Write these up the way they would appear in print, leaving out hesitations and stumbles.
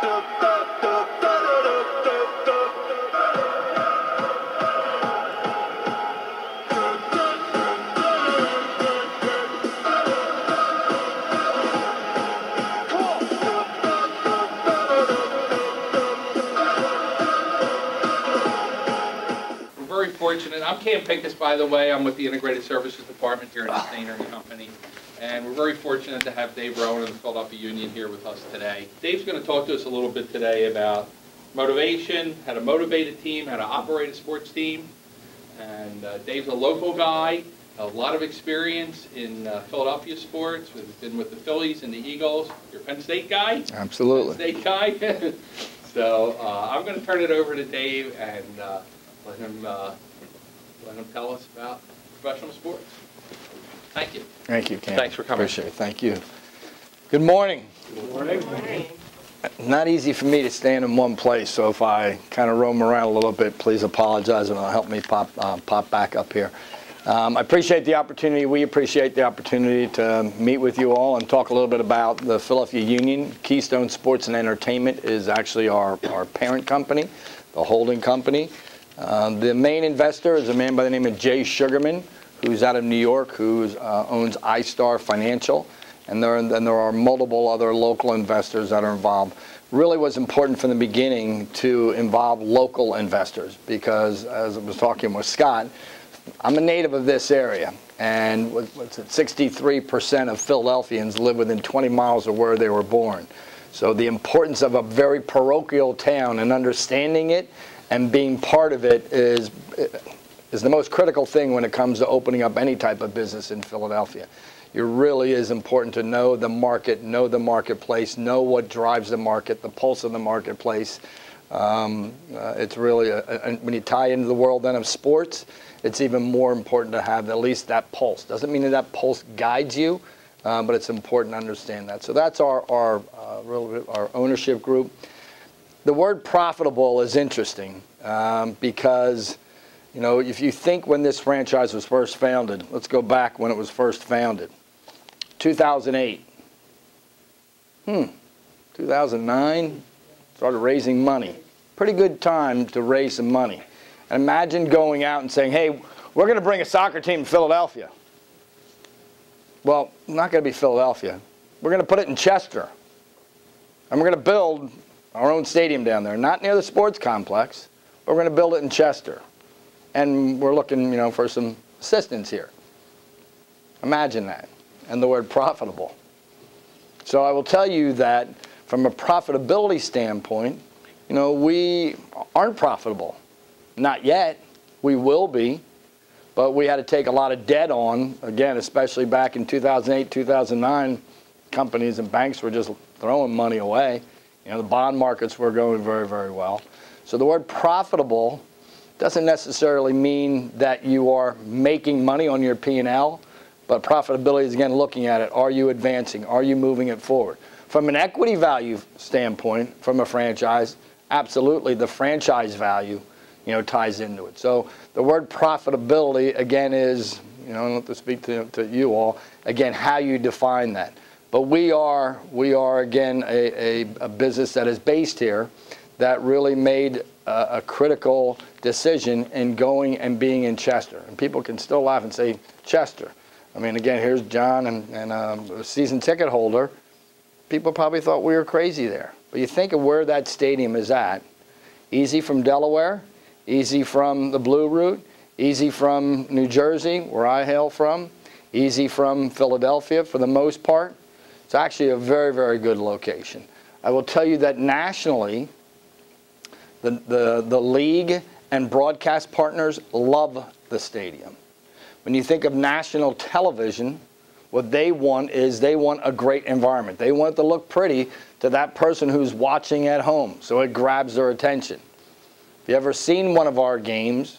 Very fortunate. I'm Cam Pincus, by the way. I'm with the Integrated Services Department here at Stainer & Company. And we're very fortunate to have Dave Rowan of the Philadelphia Union here with us today. Dave's going to talk to us a little bit today about motivation, how to motivate a team, how to operate a sports team. And Dave's a local guy, a lot of experience in Philadelphia sports. We've been with the Phillies and the Eagles. You're a Penn State guy? Absolutely. Penn State guy. So I'm going to turn it over to Dave and let him tell us about professional sports. Thank you. Thank you, Cam. Thanks for coming. Appreciate it. Thank you. Good morning. Good morning. Good morning. Not easy for me to stand in one place, so if I kind of roam around a little bit, please apologize, and it'll help me pop back up here. I appreciate the opportunity. We appreciate the opportunity to meet with you all and talk a little bit about the Philadelphia Union. Keystone Sports and Entertainment is actually our parent company, the holding company. The main investor is a man by the name of Jay Sugarman, who's out of New York, who owns iStar Financial, and there are multiple other local investors that are involved. Really was important from the beginning to involve local investors because, as I was talking with Scott, I'm a native of this area, and what's it, 63% of Philadelphians live within 20 miles of where they were born. So the importance of a very parochial town and understanding it and being part of it is the most critical thing when it comes to opening up any type of business in Philadelphia. It really is important to know the market, know the marketplace, know what drives the market, the pulse of the marketplace. It's really, when you tie into the world then of sports, it's even more important to have at least that pulse. Doesn't mean that pulse guides you, but it's important to understand that. So that's our ownership group. The word profitable is interesting because, you know, if you think when this franchise was first founded, let's go back when it was first founded. 2008. 2009, started raising money. Pretty good time to raise some money. And imagine going out and saying, hey, we're going to bring a soccer team to Philadelphia. Well, not going to be Philadelphia. We're going to put it in Chester. And we're going to build our own stadium down there. Not near the sports complex, but we're going to build it in Chester. And we're looking, you know, for some assistance here. Imagine that. And the word profitable. So I will tell you that from a profitability standpoint, you know, we aren't profitable. Not yet. We will be. But we had to take a lot of debt on, again, especially back in 2008, 2009, companies and banks were just throwing money away. You know, the bond markets were going very, very well. So the word profitable doesn't necessarily mean that you are making money on your P&L, but profitability is, again, looking at it. Are you advancing? Are you moving it forward? From an equity value standpoint, from a franchise, absolutely the franchise value, you know, ties into it. So the word profitability, again, is, you know, I don't have to speak to you all, again, how you define that. But we are again, a business that is based here that really made a critical decision in going and being in Chester. And people can still laugh and say, Chester. I mean, again, here's John and a season ticket holder. People probably thought we were crazy there. But you think of where that stadium is at. Easy from Delaware, easy from the Blue Route, easy from New Jersey, where I hail from, easy from Philadelphia for the most part. It's actually a very, very good location. I will tell you that nationally, the league and broadcast partners love the stadium. When you think of national television, what they want is they want a great environment. They want it to look pretty to that person who's watching at home, so it grabs their attention. If you've ever seen one of our games,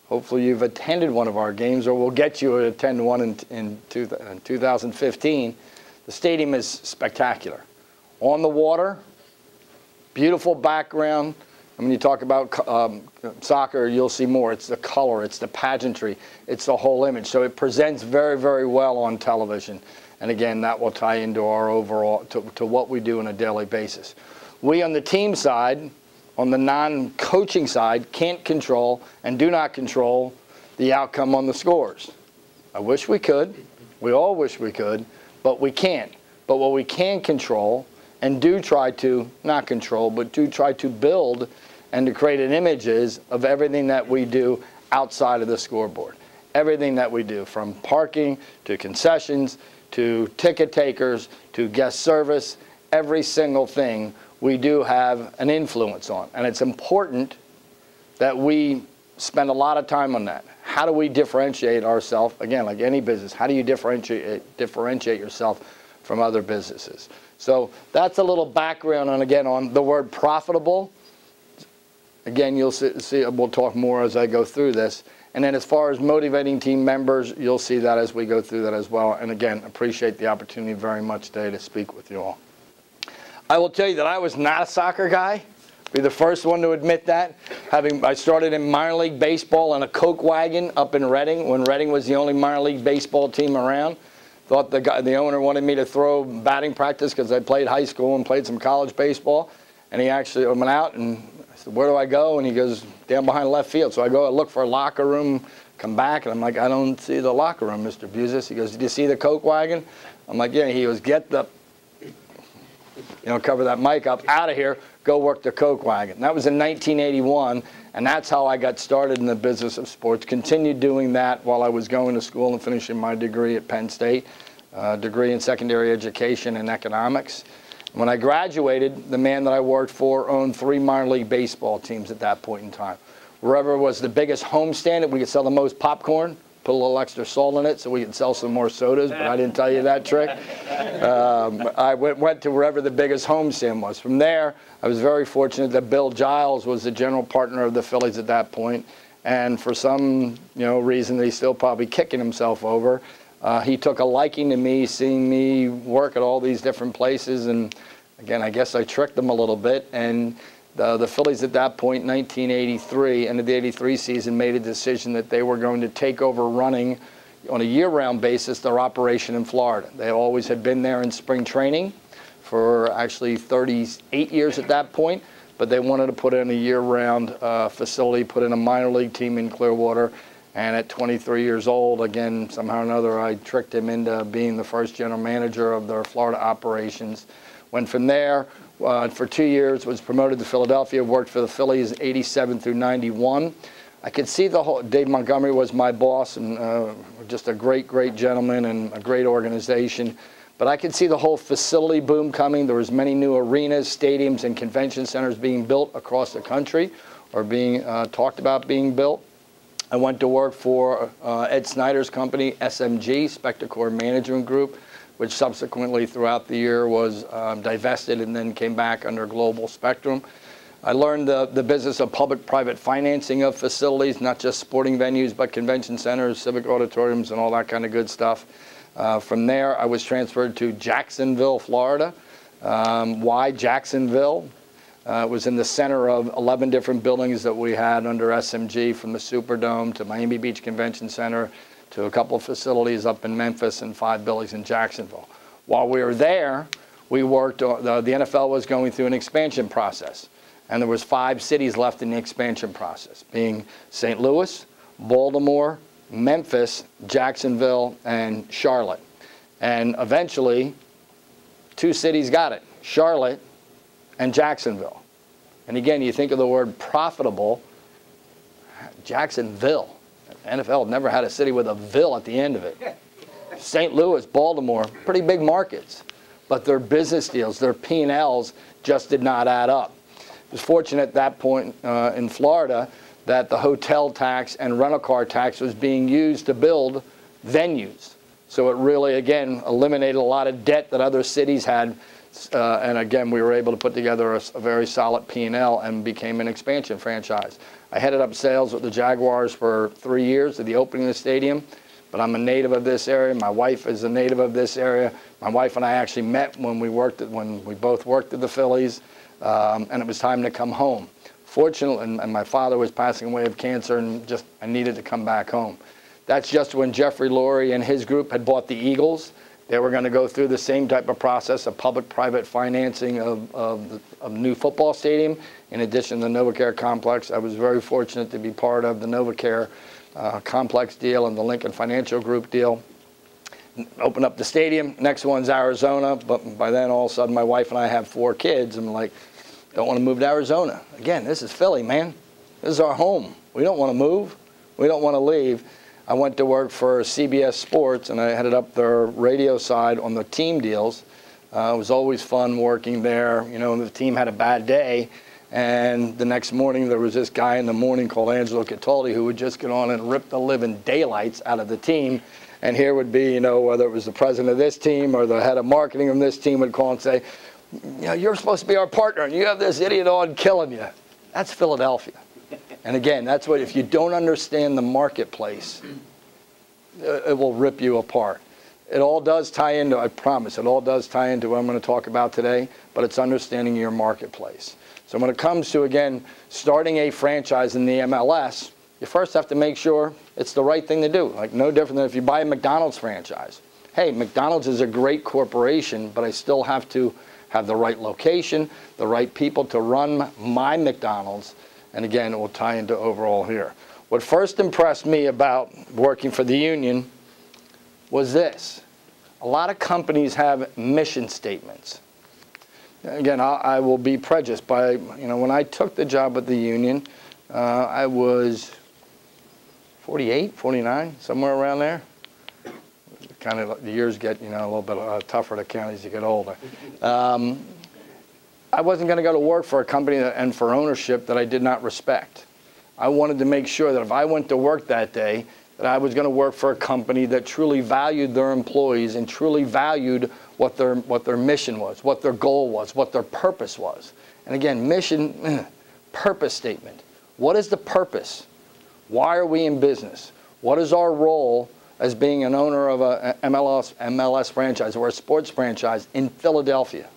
hopefully you've attended one of our games, or we'll get you to attend one in 2015. The stadium is spectacular. On the water, beautiful background. And when you talk about soccer, you'll see more. It's the color, it's the pageantry, it's the whole image. So it presents very, very well on television. And again, that will tie into our overall, to what we do on a daily basis. We on the team side, on the non-coaching side, can't control and do not control the outcome on the scores. I wish we could. We all wish we could, but we can't. But what we can control and do try to, not control, but do try to build and to create an images of everything that we do outside of the scoreboard. Everything that we do, from parking to concessions to ticket takers to guest service, every single thing we do have an influence on. And it's important that we spend a lot of time on that. How do we differentiate ourselves? Again, like any business, how do you differentiate yourself from other businesses? So that's a little background on, again, on the word profitable. Again, you'll see, we'll talk more as I go through this. And then as far as motivating team members, you'll see that as we go through that as well. And again, appreciate the opportunity very much today to speak with you all. I will tell you that I was not a soccer guy. Be the first one to admit that. I started in minor league baseball in a Coke wagon up in Reading when Reading was the only minor league baseball team around. Thought the owner wanted me to throw batting practice because I played high school and played some college baseball. And he actually went out and I said, "Where do I go?" And he goes, "Down behind left field." So I go and look for a locker room, come back, and I'm like, "I don't see the locker room, Mr. Buzis." He goes, "Did you see the Coke wagon?" I'm like, "Yeah." He goes, "Get the, cover that mic up, out of here, go work the Coke wagon." And that was in 1981, and that's how I got started in the business of sports. Continued doing that while I was going to school and finishing my degree at Penn State, degree in secondary education and economics. When I graduated, the man that I worked for owned 3 minor league baseball teams at that point in time. Wherever was the biggest homestand that we could sell the most popcorn, put a little extra salt in it so we could sell some more sodas, but I didn't tell you that trick. I went to wherever the biggest homestand was. From there, I was very fortunate that Bill Giles was the general partner of the Phillies at that point, and for some reason that he's still probably kicking himself over, he took a liking to me, seeing me work at all these different places, and again, I guess I tricked him a little bit, and the Phillies at that point, 1983, end of the 83 season, made a decision that they were going to take over running on a year-round basis their operation in Florida. They always had been there in spring training for actually 38 years at that point, but they wanted to put in a year-round facility, put in a minor league team in Clearwater. And at 23 years old, again, somehow or another, I tricked him into being the first general manager of their Florida operations. Went from there for 2 years, was promoted to Philadelphia, worked for the Phillies 87 through 91. I could see the whole, Dave Montgomery was my boss, and just a great, great gentleman and a great organization. But I could see the whole facility boom coming. There was many new arenas, stadiums, and convention centers being built across the country, or being talked about being built. I went to work for Ed Snyder's company, SMG, Spectacor Management Group, which subsequently throughout the year was divested and then came back under Global Spectrum. I learned the business of public-private financing of facilities, not just sporting venues, but convention centers, civic auditoriums, and all that kind of good stuff. From there, I was transferred to Jacksonville, Florida. Why Jacksonville? It was in the center of 11 different buildings that we had under SMG, from the Superdome to Miami Beach Convention Center to a couple of facilities up in Memphis and 5 buildings in Jacksonville. While we were there, we worked, the NFL was going through an expansion process, and there was 5 cities left in the expansion process, being St. Louis, Baltimore, Memphis, Jacksonville, and Charlotte. And eventually, 2 cities got it, Charlotte and Jacksonville. And again, you think of the word profitable, Jacksonville. NFL never had a city with a "ville" at the end of it. St. Louis, Baltimore, pretty big markets, but their business deals, their P&Ls just did not add up. I was fortunate at that point in Florida that the hotel tax and rental car tax was being used to build venues. So it really, again, eliminated a lot of debt that other cities had. And again, we were able to put together a very solid P&L and became an expansion franchise. I headed up sales with the Jaguars for 3 years at the opening of the stadium, but I'm a native of this area. My wife is a native of this area. My wife and I actually met when we both worked at the Phillies, and it was time to come home. Fortunately, and my father was passing away of cancer, and I needed to come back home. That's just when Jeffrey Lurie and his group had bought the Eagles. They were going to go through the same type of process of public-private financing of new football stadium. In addition to the NovaCare complex, I was very fortunate to be part of the NovaCare complex deal and the Lincoln Financial Group deal. Open up the stadium. Next one's Arizona, but by then all of a sudden my wife and I have 4 kids. I'm like, don't want to move to Arizona. Again, this is Philly, man. This is our home. We don't want to move. We don't want to leave. I went to work for CBS Sports, and I headed up their radio side on the team deals. It was always fun working there. You know, the team had a bad day, and the next morning there was this guy in the morning called Angelo Cataldi who would just get on and rip the living daylights out of the team. And here would be, you know, whether it was the president of this team or the head of marketing of this team would call and say, you know, you're supposed to be our partner, and you have this idiot on killing you. That's Philadelphia. And again, that's what, if you don't understand the marketplace, it will rip you apart. It all does tie into, I promise, it all does tie into what I'm going to talk about today, but it's understanding your marketplace. So when it comes to, again, starting a franchise in the MLS, you first have to make sure it's the right thing to do. Like, no different than if you buy a McDonald's franchise. Hey, McDonald's is a great corporation, but I still have to have the right location, the right people to run my McDonald's. And again, it will tie into overall here. What first impressed me about working for the union was this. A lot of companies have mission statements. Again, I will be prejudiced by, you know, when I took the job at the union, I was 48, 49, somewhere around there. Kind of the years get, you know, a little bit tougher to count as you get older. I wasn't going to go to work for a company and for ownership that I did not respect. I wanted to make sure that if I went to work that day, that I was going to work for a company that truly valued their employees and truly valued what their mission was, what their goal was, what their purpose was. And again, mission, purpose statement. What is the purpose? Why are we in business? What is our role as being an owner of a MLS franchise or a sports franchise in Philadelphia?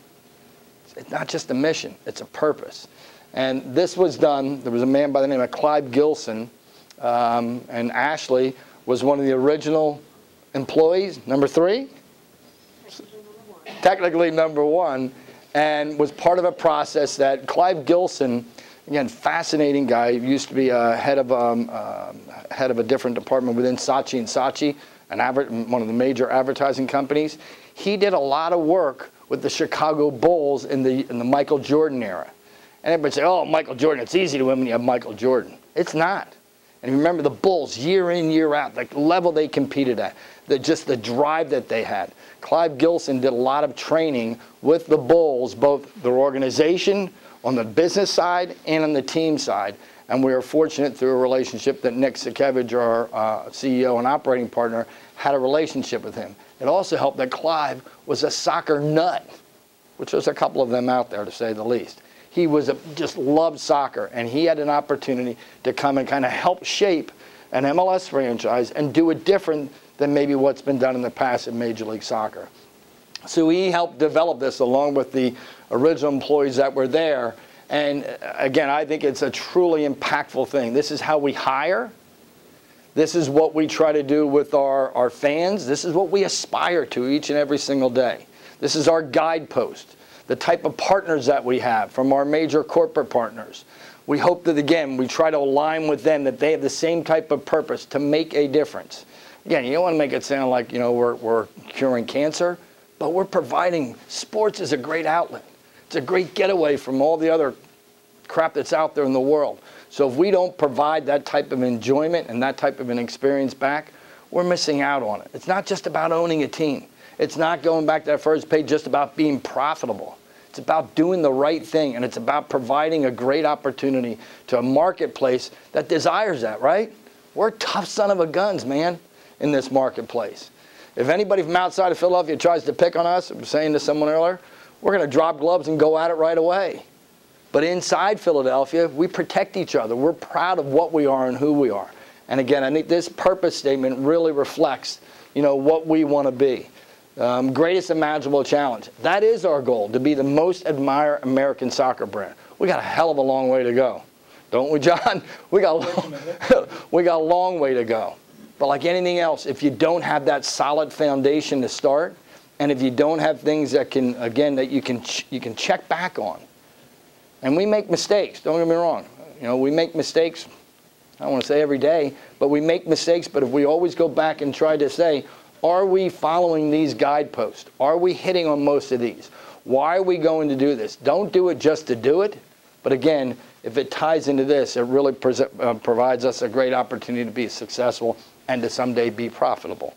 It's not just a mission, it's a purpose. And this was done, there was a man by the name of Clive Gilson, and Ashley was one of the original employees, number 3? Technically number 1, and was part of a process that Clive Gilson, again, fascinating guy, used to be head of a different department within Saatchi & Saatchi, one of the major advertising companies. He did a lot of work with the Chicago Bulls in the Michael Jordan era. And everybody say, oh, Michael Jordan, it's easy to win when you have Michael Jordan. It's not. And you remember the Bulls, year in, year out, the level they competed at, just the drive that they had. Clive Gilson did a lot of training with the Bulls, both their organization, on the business side, and on the team side. And we are fortunate through a relationship that Nick Sikevich, our CEO and operating partner, had a relationship with him. It also helped that Clive was a soccer nut, which there's a couple of them out there, to say the least. He was just loved soccer, and he had an opportunity to come and kind of help shape an MLS franchise and do it different than maybe what's been done in the past in Major League Soccer. So he helped develop this along with the original employees that were there. And again, I think it's a truly impactful thing. This is how we hire. This is what we try to do with our fans. This is what we aspire to each and every single day. This is our guidepost, the type of partners that we have from our major corporate partners. We hope that, again, we try to align with them, that they have the same type of purpose to make a difference. Again, you don't want to make it sound like, you know, we're curing cancer, but we're providing, sports is a great outlet. It's a great getaway from all the other crap that's out there in the world. So if we don't provide that type of enjoyment and that type of an experience back, we're missing out on it. It's not just about owning a team. It's not going back to that first page just about being profitable. It's about doing the right thing, and it's about providing a great opportunity to a marketplace that desires that, right? We're tough son of a guns, man, in this marketplace. If anybody from outside of Philadelphia tries to pick on us, I was saying to someone earlier, we're going to drop gloves and go at it right away. But inside Philadelphia, we protect each other. We're proud of what we are and who we are. And again, I think this purpose statement really reflects, you know, what we want to be. Greatest imaginable challenge. That is our goal, to be the most admired American soccer brand. We got a hell of a long way to go. Don't we, John? We got a long way to go. But like anything else, if you don't have that solid foundation to start, And if you don't have things that can, again, that you can check back on. And we make mistakes, don't get me wrong. You know, we make mistakes, I don't want to say every day, but we make mistakes. But if we always go back and try to say, are we following these guideposts? Are we hitting on most of these? Why are we going to do this? Don't do it just to do it. But again, if it ties into this, it really provides us a great opportunity to be successful and to someday be profitable.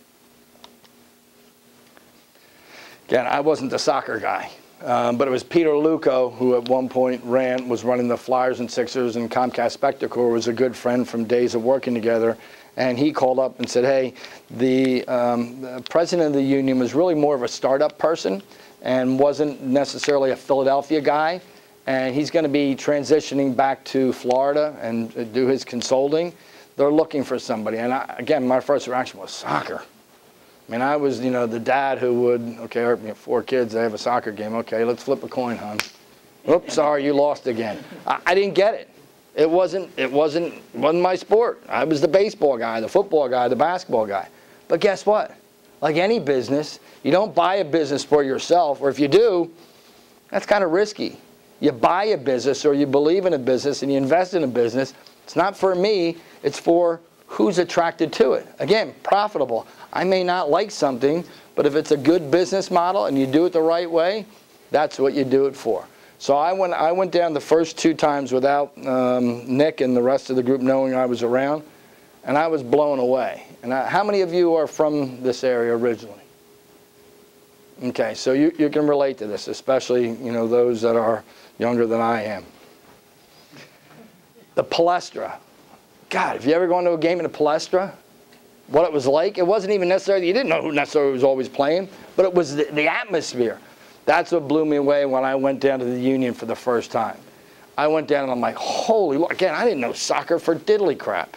Again, I wasn't the soccer guy, but it was Peter Luco who at one point was running the Flyers and Sixers, and Comcast Spectacor was a good friend from days of working together. And he called up and said, hey, the president of the union was really more of a startup person and wasn't necessarily a Philadelphia guy. And he's going to be transitioning back to Florida and do his consulting. They're looking for somebody. And again, my first reaction was soccer. I mean, I was, you know, the dad who would, okay, 4 kids, they have a soccer game. Okay, let's flip a coin, hon. Oops, sorry, you lost again. I didn't get it. It wasn't my sport. I was the baseball guy, the football guy, the basketball guy. But guess what? Like any business, you don't buy a business for yourself, or if you do, that's kind of risky. You buy a business or you believe in a business and you invest in a business. It's not for me, it's for who's attracted to it. Again, profitable. I may not like something, but if it's a good business model and you do it the right way, that's what you do it for. So I went down the first 2 times without Nick and the rest of the group knowing I was around, and I was blown away. And how many of you are from this area originally? Okay, so you can relate to this, especially, you know, those that are younger than I am. The Palestra. God, have you ever gone to a game in a Palestra? What it was like? It wasn't even necessarily, you didn't know who necessarily was always playing, but it was the atmosphere. That's what blew me away when I went down to the Union for the first time. I went down and I'm like, holy, again, I didn't know soccer for diddly crap.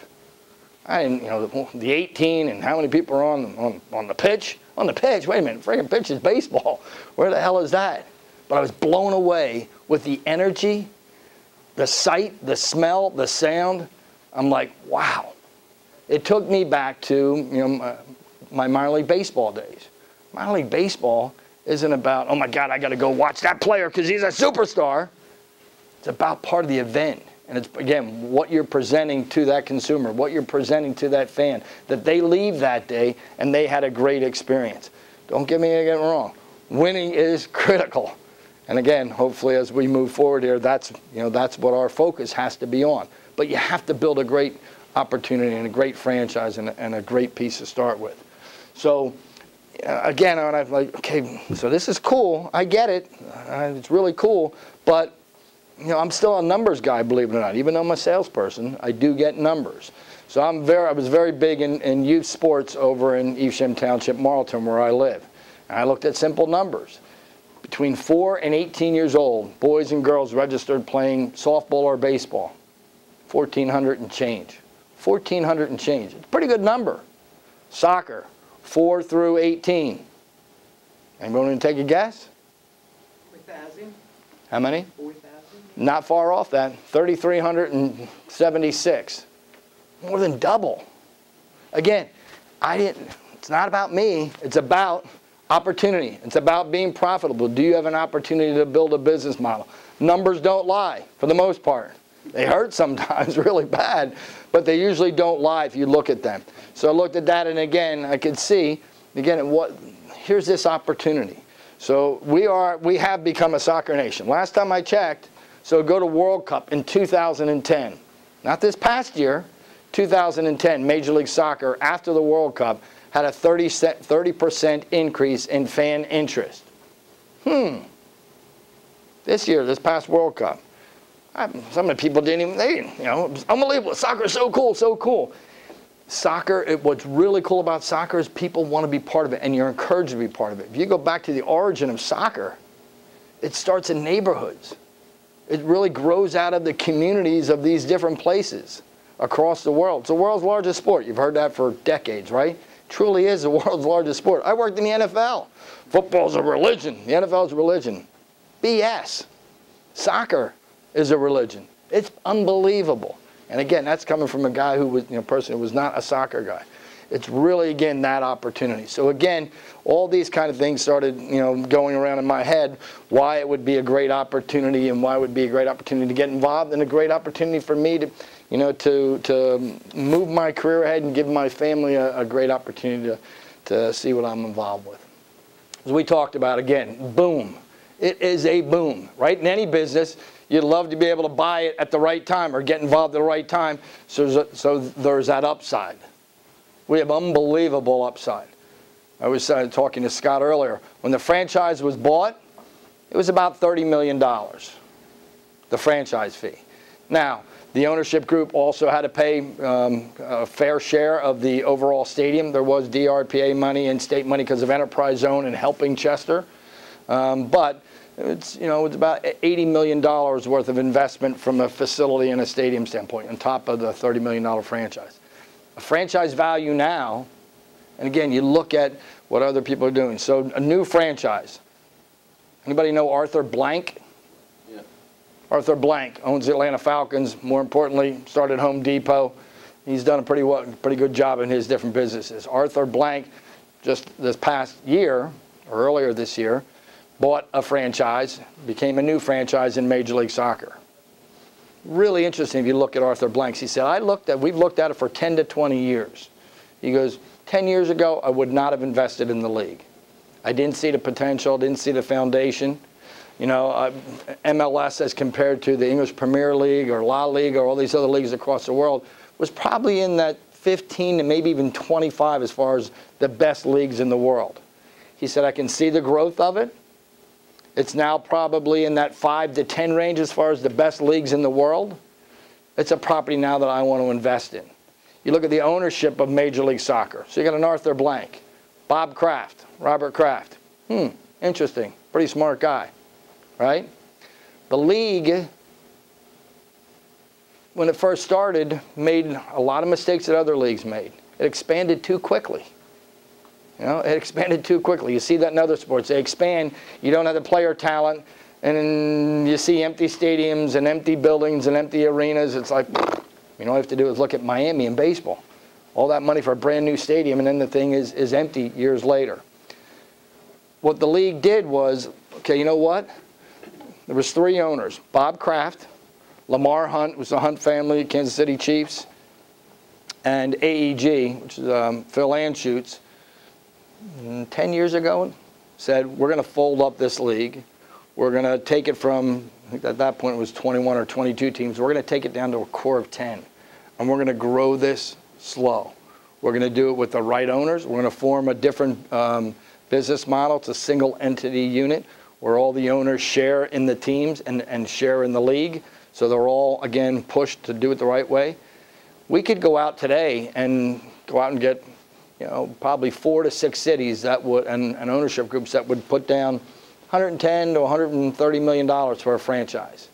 I didn't, you know, the 18 and how many people are on the pitch. On the pitch, wait a minute, friggin' pitch is baseball. Where the hell is that? But I was blown away with the energy, the sight, the smell, the sound. I'm like, wow. It took me back to, you know, my minor league baseball days. Minor league baseball isn't about, oh my God, I got to go watch that player because he's a superstar. It's about part of the event. And it's, again, what you're presenting to that consumer, what you're presenting to that fan, that they leave that day and they had a great experience. Don't get me wrong. Winning is critical. And again, hopefully as we move forward here, that's what our focus has to be on. But you have to build a great opportunity and a great franchise and a great piece to start with. So again, I'm like, okay, so this is cool. I get it. It's really cool. But you know, I'm still a numbers guy, believe it or not. Even though I'm a salesperson, I do get numbers. So I was very big in youth sports over in Evesham Township, Marlton, where I live. And I looked at simple numbers. Between 4 and 18 years old, boys and girls registered playing softball or baseball. 1,400 and change. 1,400 and change. It's a pretty good number. Soccer, 4 through 18. Anyone want to take a guess? 4,000. How many? 4,000. Not far off that, 3,376. More than double. Again, it's not about me, it's about opportunity. It's about being profitable. Do you have an opportunity to build a business model? Numbers don't lie, for the most part. They hurt sometimes really bad, but they usually don't lie if you look at them. So I looked at that, and again, I could see, again, here's this opportunity. So we have become a soccer nation. Last time I checked, so go to World Cup in 2010. Not this past year, 2010, Major League Soccer, after the World Cup, had a 30% increase in fan interest. This year, this past World Cup. Some of the people didn't even, you know, it was unbelievable. Soccer is so cool, so cool. Soccer, what's really cool about soccer is people want to be part of it, and you're encouraged to be part of it. If you go back to the origin of soccer, it starts in neighborhoods. It really grows out of the communities of these different places across the world. It's the world's largest sport. You've heard that for decades, right? It truly is the world's largest sport. I worked in the NFL. Football's a religion. The NFL's a religion. BS. Soccer is a religion. It's unbelievable. And again, that's coming from a guy who was, person who was not a soccer guy. It's really, again, that opportunity. So again, all these kind of things started, going around in my head, why it would be a great opportunity and why it would be a great opportunity to get involved and a great opportunity for me to, to move my career ahead and give my family a great opportunity to see what I'm involved with. As we talked about, again, boom. It is a boom, right? In any business, you'd love to be able to buy it at the right time or get involved at the right time, so there's that upside. We have unbelievable upside. I was talking to Scott earlier. When the franchise was bought, it was about $30 million, the franchise fee. Now, the ownership group also had to pay a fair share of the overall stadium. There was DRPA money and state money because of enterprise zone and helping Chester. But it's, it's about $80 million worth of investment from a facility and a stadium standpoint on top of the $30 million franchise. A franchise value now, and again, you look at what other people are doing. So a new franchise. Anybody know Arthur Blank? Yeah. Arthur Blank owns the Atlanta Falcons. More importantly, started Home Depot. He's done a pretty good job in his different businesses. Arthur Blank, just this past year, or earlier this year, bought a franchise, became a new franchise in Major League Soccer. Really interesting if you look at Arthur Blanks. He said, we've looked at it for 10 to 20 years. He goes, 10 years ago, I would not have invested in the league. I didn't see the potential, didn't see the foundation. MLS as compared to the English Premier League or La Liga or all these other leagues across the world was probably in that 15 to maybe even 25 as far as the best leagues in the world. He said, I can see the growth of it. It's now probably in that 5 to 10 range as far as the best leagues in the world. It's a property now that I want to invest in. You look at the ownership of Major League Soccer. So you got an Arthur Blank, Bob Kraft, Robert Kraft. Interesting. Pretty smart guy, right? The league, when it first started, made a lot of mistakes that other leagues made. It expanded too quickly. It expanded too quickly. You see that in other sports. They expand. You don't have the player talent. And then you see empty stadiums and empty buildings and empty arenas. It's like, all you have to do is look at Miami in baseball. All that money for a brand new stadium, and then the thing is empty years later. What the league did was, okay, you know what? There was 3 owners. Bob Kraft, Lamar Hunt, was the Hunt family, Kansas City Chiefs, and AEG, which is Phil Anschutz. 10 years ago, said, we're going to fold up this league. We're going to take it from, I think at that point it was 21 or 22 teams. We're going to take it down to a core of 10. And we're going to grow this slow. We're going to do it with the right owners. We're going to form a different business model. It's a single entity unit where all the owners share in the teams and share in the league. So they're all, again, pushed to do it the right way. We could go out today and go out and get probably 4 to 6 cities that would, and ownership groups that would put down $110 to $130 million for a franchise.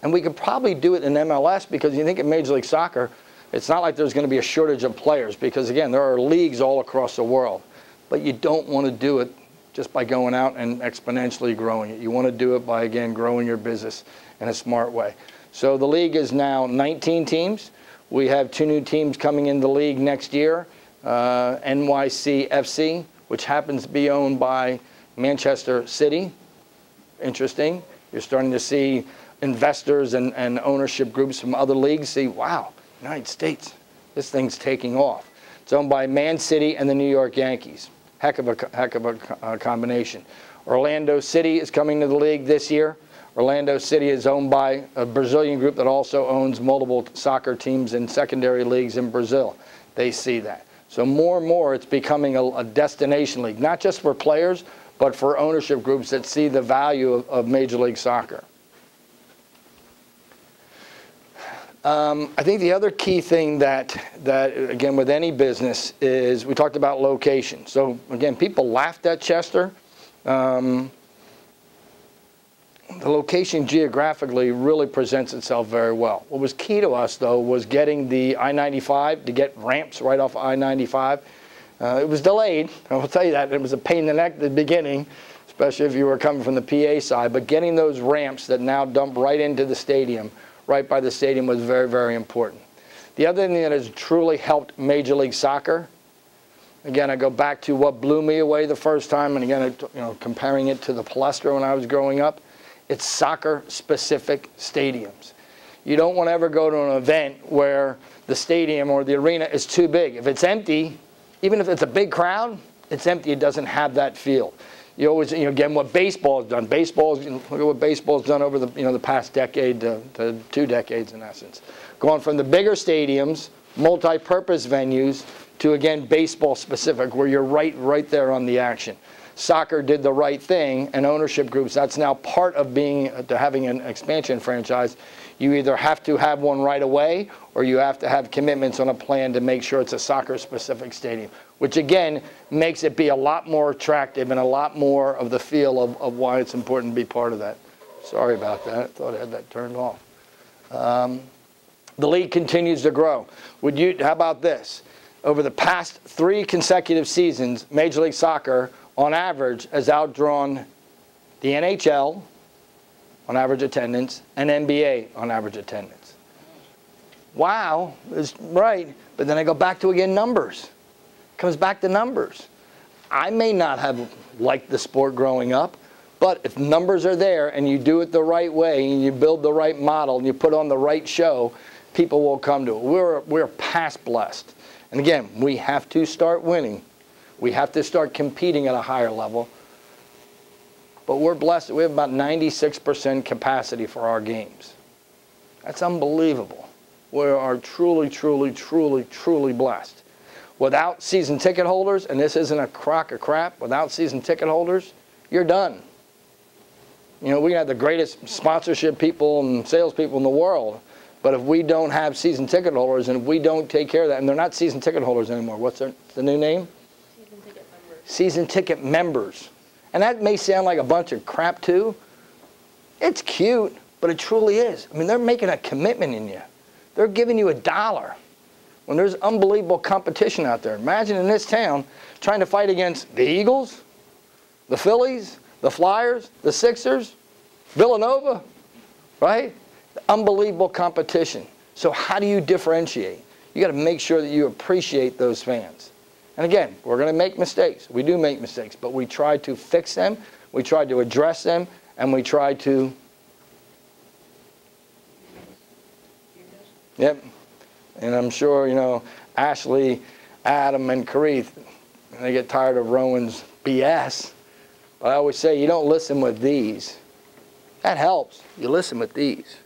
And we could probably do it in MLS because you think in Major League Soccer, it's not like there's going to be a shortage of players because, again, there are leagues all across the world. But you don't want to do it just by going out and exponentially growing it. You want to do it by, again, growing your business in a smart way. So the league is now 19 teams. We have 2 new teams coming in the league next year, NYCFC, which happens to be owned by Manchester City. Interesting. You're starting to see investors and ownership groups from other leagues see, wow, United States, this thing's taking off. It's owned by Man City and the New York Yankees. Heck of a combination. Orlando City is coming to the league this year. Orlando City is owned by a Brazilian group that also owns multiple soccer teams in secondary leagues in Brazil. They see that. So more and more it's becoming a destination league, not just for players, but for ownership groups that see the value of Major League Soccer. I think the other key thing that again, with any business is we talked about location. So, again, people laughed at Chester. The location geographically really presents itself very well. What was key to us, though, was getting the I-95, to get ramps right off I-95. It was delayed, I will tell you that. It was a pain in the neck at the beginning, especially if you were coming from the PA side. But getting those ramps that now dump right into the stadium, right by the stadium, was very, very important. The other thing that has truly helped Major League Soccer, again, I go back to what blew me away the first time, and again, comparing it to the Palestra when I was growing up, it's soccer-specific stadiums. You don't want to ever go to an event where the stadium or the arena is too big. If it's empty, even if it's a big crowd, it's empty. It doesn't have that feel. You always, again, what baseball has done. Look at what baseball's done over the past decade to 2 decades in essence. Going from the bigger stadiums, multi-purpose venues, to again baseball specific, where you're right there on the action. Soccer did the right thing, and ownership groups. That's now part of having an expansion franchise. You either have to have one right away, or you have to have commitments on a plan to make sure it's a soccer-specific stadium, which again makes it be a lot more attractive and a lot more of the feel of why it's important to be part of that. Sorry about that. I thought I had that turned off. The league continues to grow. How about this? Over the past 3 consecutive seasons, Major League Soccer, on average, has outdrawn the NHL on average attendance and NBA on average attendance. Wow, is right. But then I go back to, again, numbers. It comes back to numbers. I may not have liked the sport growing up, but if numbers are there and you do it the right way and you build the right model and you put on the right show, people will come to it. We're past blessed. And again, we have to start winning. We have to start competing at a higher level. But we're blessed. We have about 96% capacity for our games. That's unbelievable. We are truly, truly, truly, truly blessed. Without season ticket holders, and this isn't a crock of crap, without season ticket holders, you're done. We can have the greatest sponsorship people and salespeople in the world, but if we don't have season ticket holders and if we don't take care of that, and they're not season ticket holders anymore. What's the new name? Season ticket members. Season ticket members. And that may sound like a bunch of crap too. It's cute, but it truly is. I mean, they're making a commitment in you. They're giving you $1 when there's unbelievable competition out there. Imagine in this town trying to fight against the Eagles, the Phillies, the Flyers, the Sixers, Villanova, right? Unbelievable competition. So how do you differentiate? You got to make sure that you appreciate those fans. And again, we're going to make mistakes. We do make mistakes, but we try to fix them, we try to address them, and we try to... Yep. And I'm sure, Ashley, Adam, and Karith, they get tired of Rowan's BS. But I always say, you don't listen with these. That helps. You listen with these,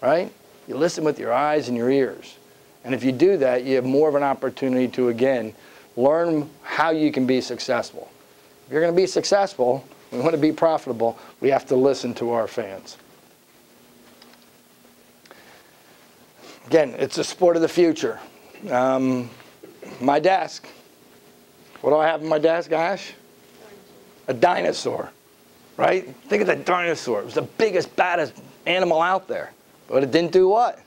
right? You listen with your eyes and your ears. And if you do that, you have more of an opportunity to, again, learn how you can be successful. If you're going to be successful, we want to be profitable, we have to listen to our fans. Again, it's a sport of the future. My desk. What do I have on my desk, Ash? A dinosaur, right? Think of that dinosaur. It was the biggest, baddest animal out there. But it didn't do what?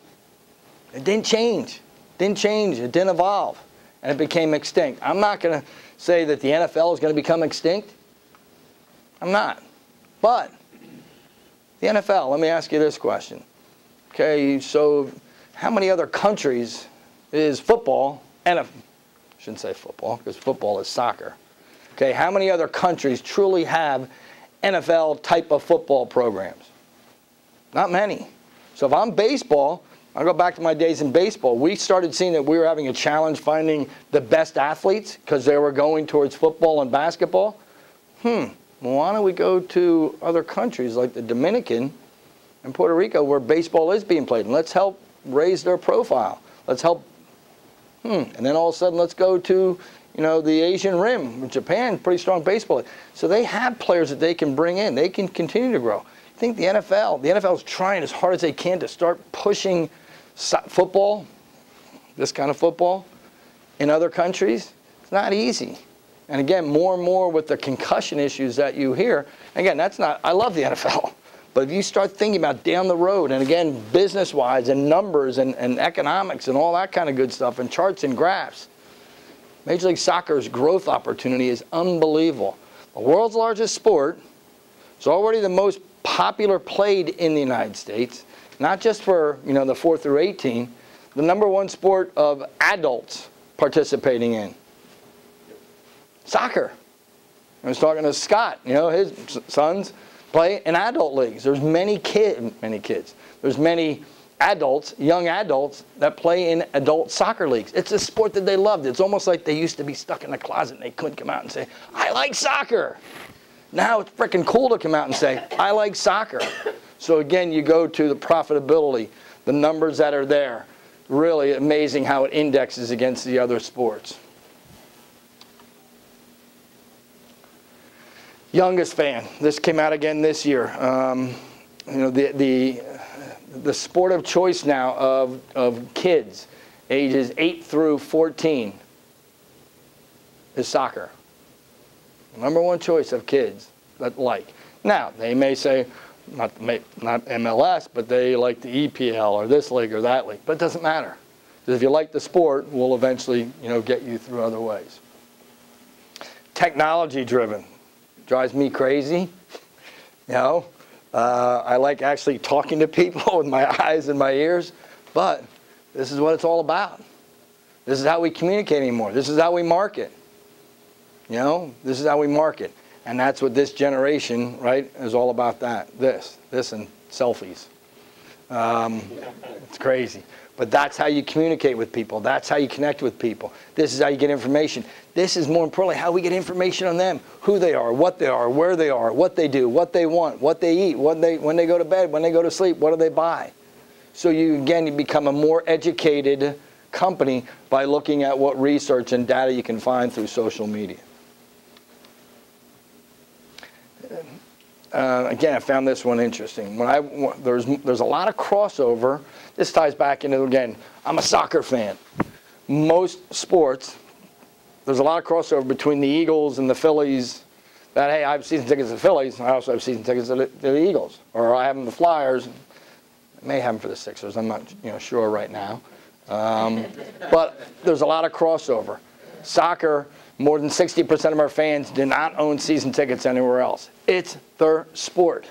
It didn't change. It didn't change. It didn't evolve. And it became extinct. I'm not going to say that the NFL is going to become extinct. I'm not. But the NFL, let me ask you this question. Okay, so how many other countries is football, and I shouldn't say football, because football is soccer. Okay, how many other countries truly have NFL type of football programs? Not many. So if I'm baseball, I'll go back to my days in baseball. We started seeing that we were having a challenge finding the best athletes because they were going towards football and basketball. Well, why don't we go to other countries like the Dominican and Puerto Rico where baseball is being played, and let's help raise their profile. Let's help. And then all of a sudden, let's go to, the Asian Rim, Japan, pretty strong baseball. So they have players that they can bring in. They can continue to grow. I think the NFL is trying as hard as they can to start pushing football, this kind of football, in other countries. It's not easy. And again, more and more with the concussion issues that you hear. Again, I love the NFL. But if you start thinking about down the road, and again, business-wise and numbers and economics and all that kind of good stuff and charts and graphs, Major League Soccer's growth opportunity is unbelievable. The world's largest sport. It's already the most popular played in the United States, not just for, the 4 through 18. the #1 sport of adults participating in? Soccer. I was talking to Scott, you know, his sons play in adult leagues. There's many kids. There's many adults, young adults, that play in adult soccer leagues. It's a sport that they loved. It's almost like they used to be stuck in the closet and they couldn't come out and say, I like soccer. Now it's freaking cool to come out and say, I like soccer. So again, you go to the profitability, the numbers that are there. Really amazing how it indexes against the other sports. Youngest fan. This came out again this year. You know, the sport of choice now of kids ages 8 through 14 is soccer. #1 choice of kids that like. Now, they may say, not MLS, but they like the EPL or this league or that league. But it doesn't matter. Because if you like the sport, we'll eventually, you know, get you through other ways. Technology driven. Drives me crazy. You know, I like actually talking to people with my eyes and my ears, but this is what it's all about. This is how we communicate anymore. This is how we market. You know, this is how we market. And that's what this generation, right, is all about that. This and selfies. It's crazy. But that's how you communicate with people. That's how you connect with people. This is how you get information. This is more importantly how we get information on them, who they are, what they are, where they are, what they do, what they want, what they eat, when they go to bed, when they go to sleep, what do they buy. So you become a more educated company by looking at what research and data you can find through social media. Again, I found this one interesting. There's a lot of crossover. This ties back into, again, I'm a soccer fan. Most sports, there's a lot of crossover between the Eagles and the Phillies. That, hey, I have season tickets to the Phillies. I also have season tickets to the Eagles. Or I have them to the Flyers. I may have them for the Sixers. I'm not sure right now. But there's a lot of crossover. Soccer, more than 60% of our fans do not own season tickets anywhere else. It's their sport.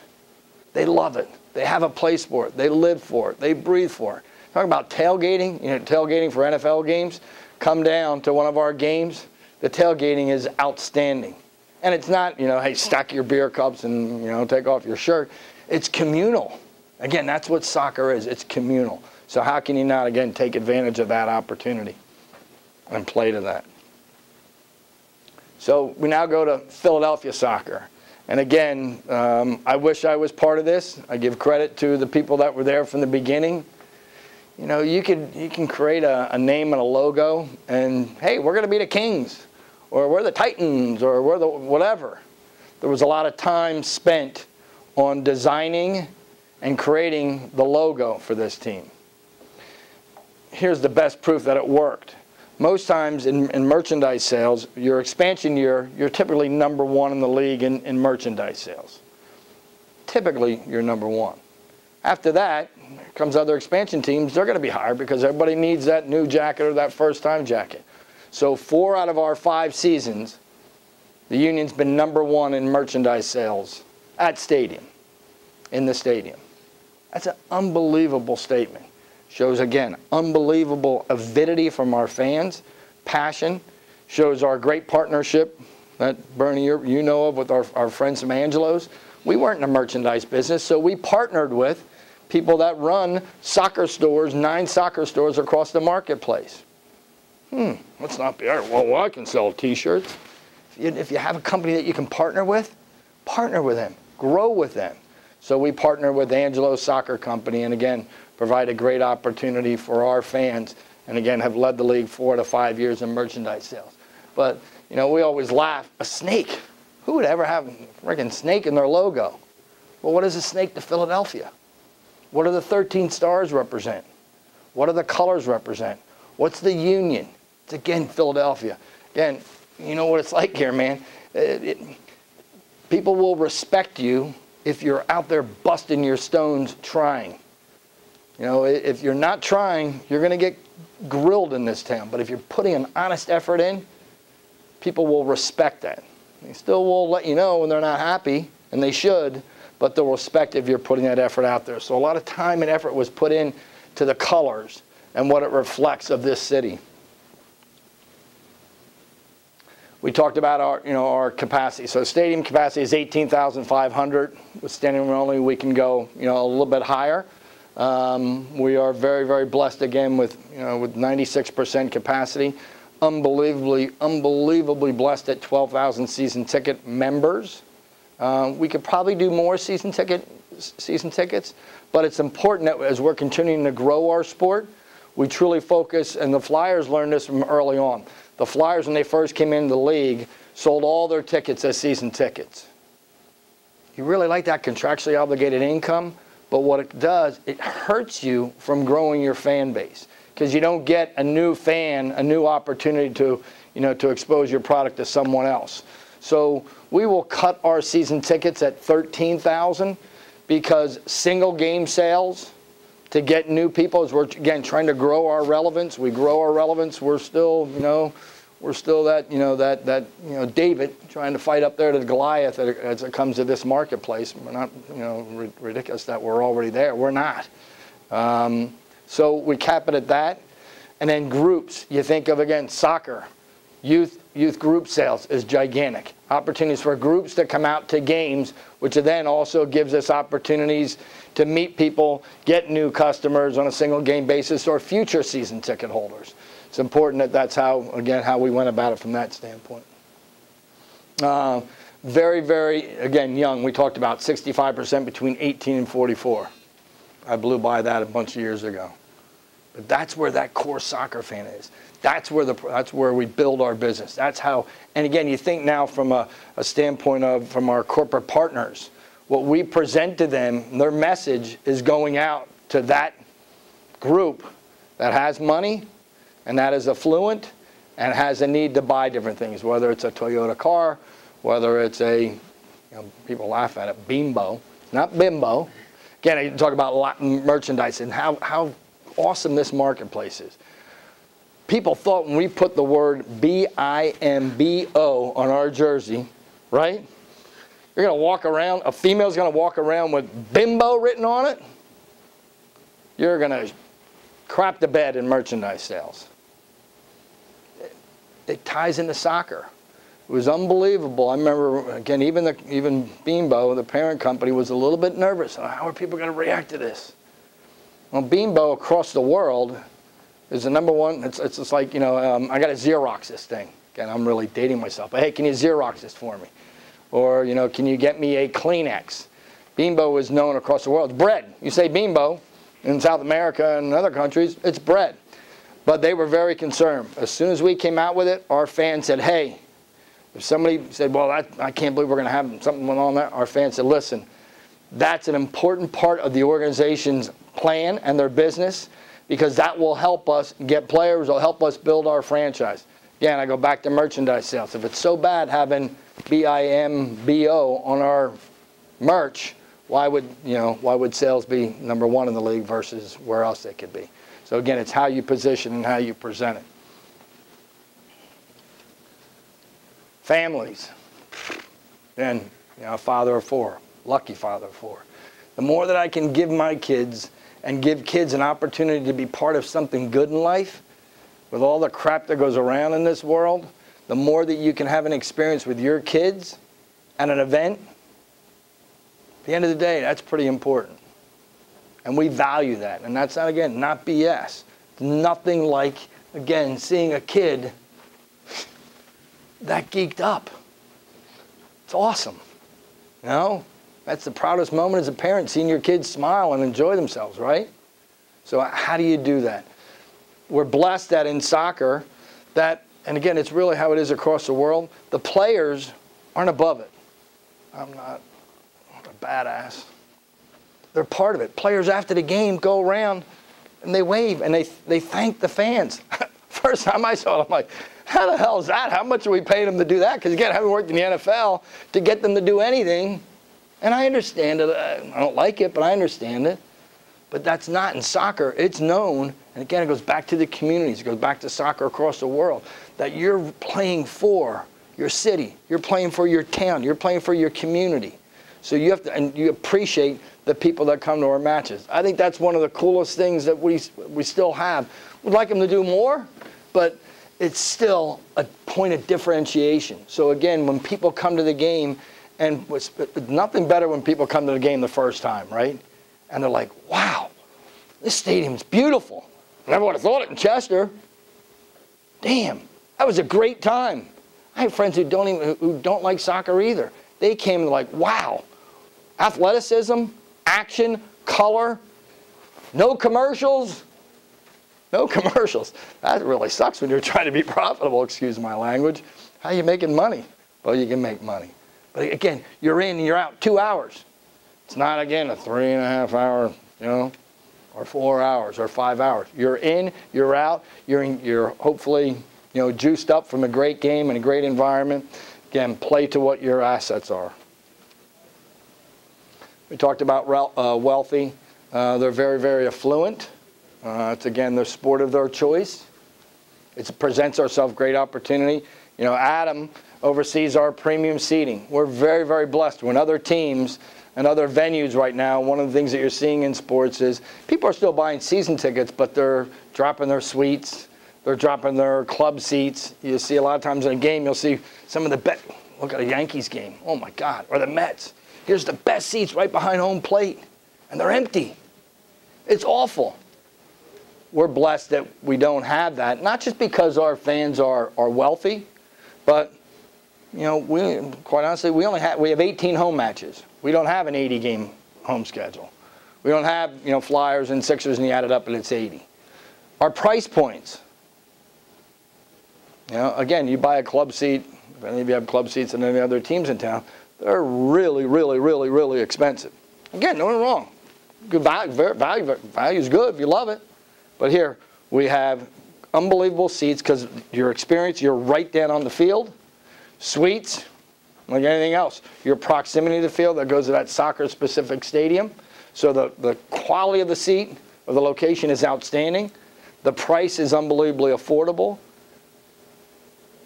They love it. They have a place for it. They live for it. They breathe for it. Talking about tailgating, tailgating for NFL games. Come down to one of our games. The tailgating is outstanding. And it's not, hey, stack your beer cups and, take off your shirt. It's communal. Again, that's what soccer is. It's communal. So how can you not, again, take advantage of that opportunity and play to that? So we now go to Philadelphia soccer. And again, I wish I was part of this. I give credit to the people that were there from the beginning. You can create a name and a logo and, hey, we're going to be the Kings, or we're the Titans, or we're the whatever. There was a lot of time spent on designing and creating the logo for this team. Here's the best proof that it worked. Most times in merchandise sales, your expansion year, you're typically #1 in the league in merchandise sales. Typically, you're #1. After that, comes other expansion teams. They're going to be higher because everybody needs that new jacket or that first-time jacket. So 4 out of our 5 seasons, the Union's been #1 in merchandise sales at stadium, in the stadium. That's an unbelievable statement. Shows, again, unbelievable avidity from our fans, passion. Shows our great partnership that, Bernie, you know of with our friends from Angelo's. We weren't in the merchandise business, so we partnered with people that run soccer stores, 9 soccer stores across the marketplace. Let's not be, well, I can sell T-shirts. If you have a company that you can partner with them, grow with them. So we partner with Angelo's Soccer Company, and again, provide a great opportunity for our fans, and again, have led the league 4 to 5 years in merchandise sales. But, we always laugh, a snake. Who would ever have a freaking snake in their logo? Well, what is a snake to Philadelphia? What do the 13 stars represent? What do the colors represent? What's the Union? It's, again, Philadelphia. Again, you know what it's like here, man. People will respect you if you're out there busting your stones trying. If you're not trying, you're going to get grilled in this town. But if you're putting an honest effort in, people will respect that. They still will let you know when they're not happy, and they should, but they'll respect if you're putting that effort out there. So a lot of time and effort was put in to the colors and what it reflects of this city. We talked about our capacity. So stadium capacity is 18,500. With standing room only, we can go a little bit higher. We are very, very blessed again with 96% capacity. Unbelievably blessed at 12,000 season ticket members. We could probably do more season tickets, but it's important that as we're continuing to grow our sport, we truly focus, and the Flyers learned this from early on. The Flyers, when they first came into the league, sold all their tickets as season tickets. You really like that contractually obligated income, but what it does, it hurts you from growing your fan base because you don't get a new fan, a new opportunity to expose your product to someone else. So we will cut our season tickets at 13,000 because single game sales to get new people, as we're again trying to grow our relevance. We grow our relevance. We're still, that David trying to fight up there to Goliath as it comes to this marketplace. We're not, ridiculous that we're already there. We're not. So we cap it at that, and then groups. You think of again soccer, youth group sales is gigantic. Opportunities for groups to come out to games, which then also gives us opportunities to meet people, get new customers on a single game basis, or future season ticket holders. It's important that that's how we went about it from that standpoint. Very, very, again, young. We talked about 65% between 18 and 44. I blew by that a bunch of years ago. But that's where that core soccer fan is. That's where we build our business. That's how, and again, you think now from a standpoint from our corporate partners, what we present to them, their message is going out to that group that has money and that is affluent and has a need to buy different things, whether it's a Toyota car, whether it's people laugh at it, bimbo, not bimbo. Again, I talk about merchandise and how awesome this marketplace is. People thought when we put the word B-I-M-B-O on our jersey, right? You're going to walk around, a female's going to walk around with bimbo written on it. You're going to crap the bed in merchandise sales. It ties into soccer. It was unbelievable. I remember, again, even Bimbo, the parent company, was a little bit nervous. How are people going to react to this? Well, Bimbo across the world is the number one. It's just like, I got to Xerox this thing. Again, I'm really dating myself. But hey, can you Xerox this for me? Or, can you get me a Kleenex? Bimbo is known across the world. It's bread. You say Bimbo in South America and other countries, it's bread. But they were very concerned. As soon as we came out with it, our fans said, hey, if somebody said, well, I can't believe we're going to have something on that, our fans said, listen, that's an important part of the organization's plan and their business because that will help us get players, will help us build our franchise. Again, I go back to merchandise sales. If it's so bad having B-I-M-B-O on our merch, why would sales be number one in the league versus where else they could be? So again, it's how you position and how you present it. Families. Then, a father of four, lucky father of four. The more that I can give my kids and give kids an opportunity to be part of something good in life, with all the crap that goes around in this world, the more that you can have an experience with your kids at an event, at the end of the day, that's pretty important. And we value that. And that's, not BS. It's nothing like, again, seeing a kid that geeked up. It's awesome. That's the proudest moment as a parent, seeing your kids smile and enjoy themselves, right? So how do you do that? We're blessed that in soccer, and again, it's really how it is across the world, the players aren't above it. I'm not a badass. They're part of it. Players after the game go around and they wave and they thank the fans. First time I saw it, I'm like, how the hell is that? How much are we paying them to do that? Because again, I haven't worked in the NFL to get them to do anything. And I understand it. I don't like it, but I understand it. But that's not in soccer. It's known, and again, it goes back to the communities. It goes back to soccer across the world, that you're playing for your city. You're playing for your town. You're playing for your community. So you have to, and you appreciate the people that come to our matches. I think that's one of the coolest things that we still have. We'd like them to do more, but it's still a point of differentiation. So again, when people come to the game, and nothing better when people come to the game the first time, right? And they're like, wow, this stadium's beautiful. I never would have thought it in Chester. Damn, that was a great time. I have friends who don't like soccer either. They came and like, wow, athleticism, action, color, no commercials. No commercials. That really sucks when you're trying to be profitable, excuse my language. How are you making money? Well, you can make money. But again, you're in and you're out 2 hours. It's not, again, a 3.5 hour, or 4 hours or 5 hours. You're in, you're out, you're hopefully, juiced up from a great game and a great environment. Again, play to what your assets are. We talked about wealthy. They're very, very affluent. It's, again, the sport of their choice. It presents ourselves great opportunity. Adam oversees our premium seating. We're very, very blessed. When other teams and other venues right now, one of the things that you're seeing in sports is people are still buying season tickets, but they're dropping their suites. They're dropping their club seats. You see a lot of times in a game, you'll see some of the look at a Yankees game. Oh, my God. Or the Mets. Here's the best seats right behind home plate, and they're empty. It's awful. We're blessed that we don't have that, not just because our fans are wealthy, but quite honestly, we have 18 home matches. We don't have an 80-game home schedule. We don't have Flyers and Sixers and you add it up and it's 80. Our price points. Again, you buy a club seat. If any of you have club seats and any other teams in town, they're really, really, really, really expensive. Again, no one wrong. Good value is good if you love it. But here we have unbelievable seats because your experience, you're right down on the field. Suites, like anything else. Your proximity to the field, that goes to that soccer-specific stadium. So the quality of the seat or the location is outstanding. The price is unbelievably affordable.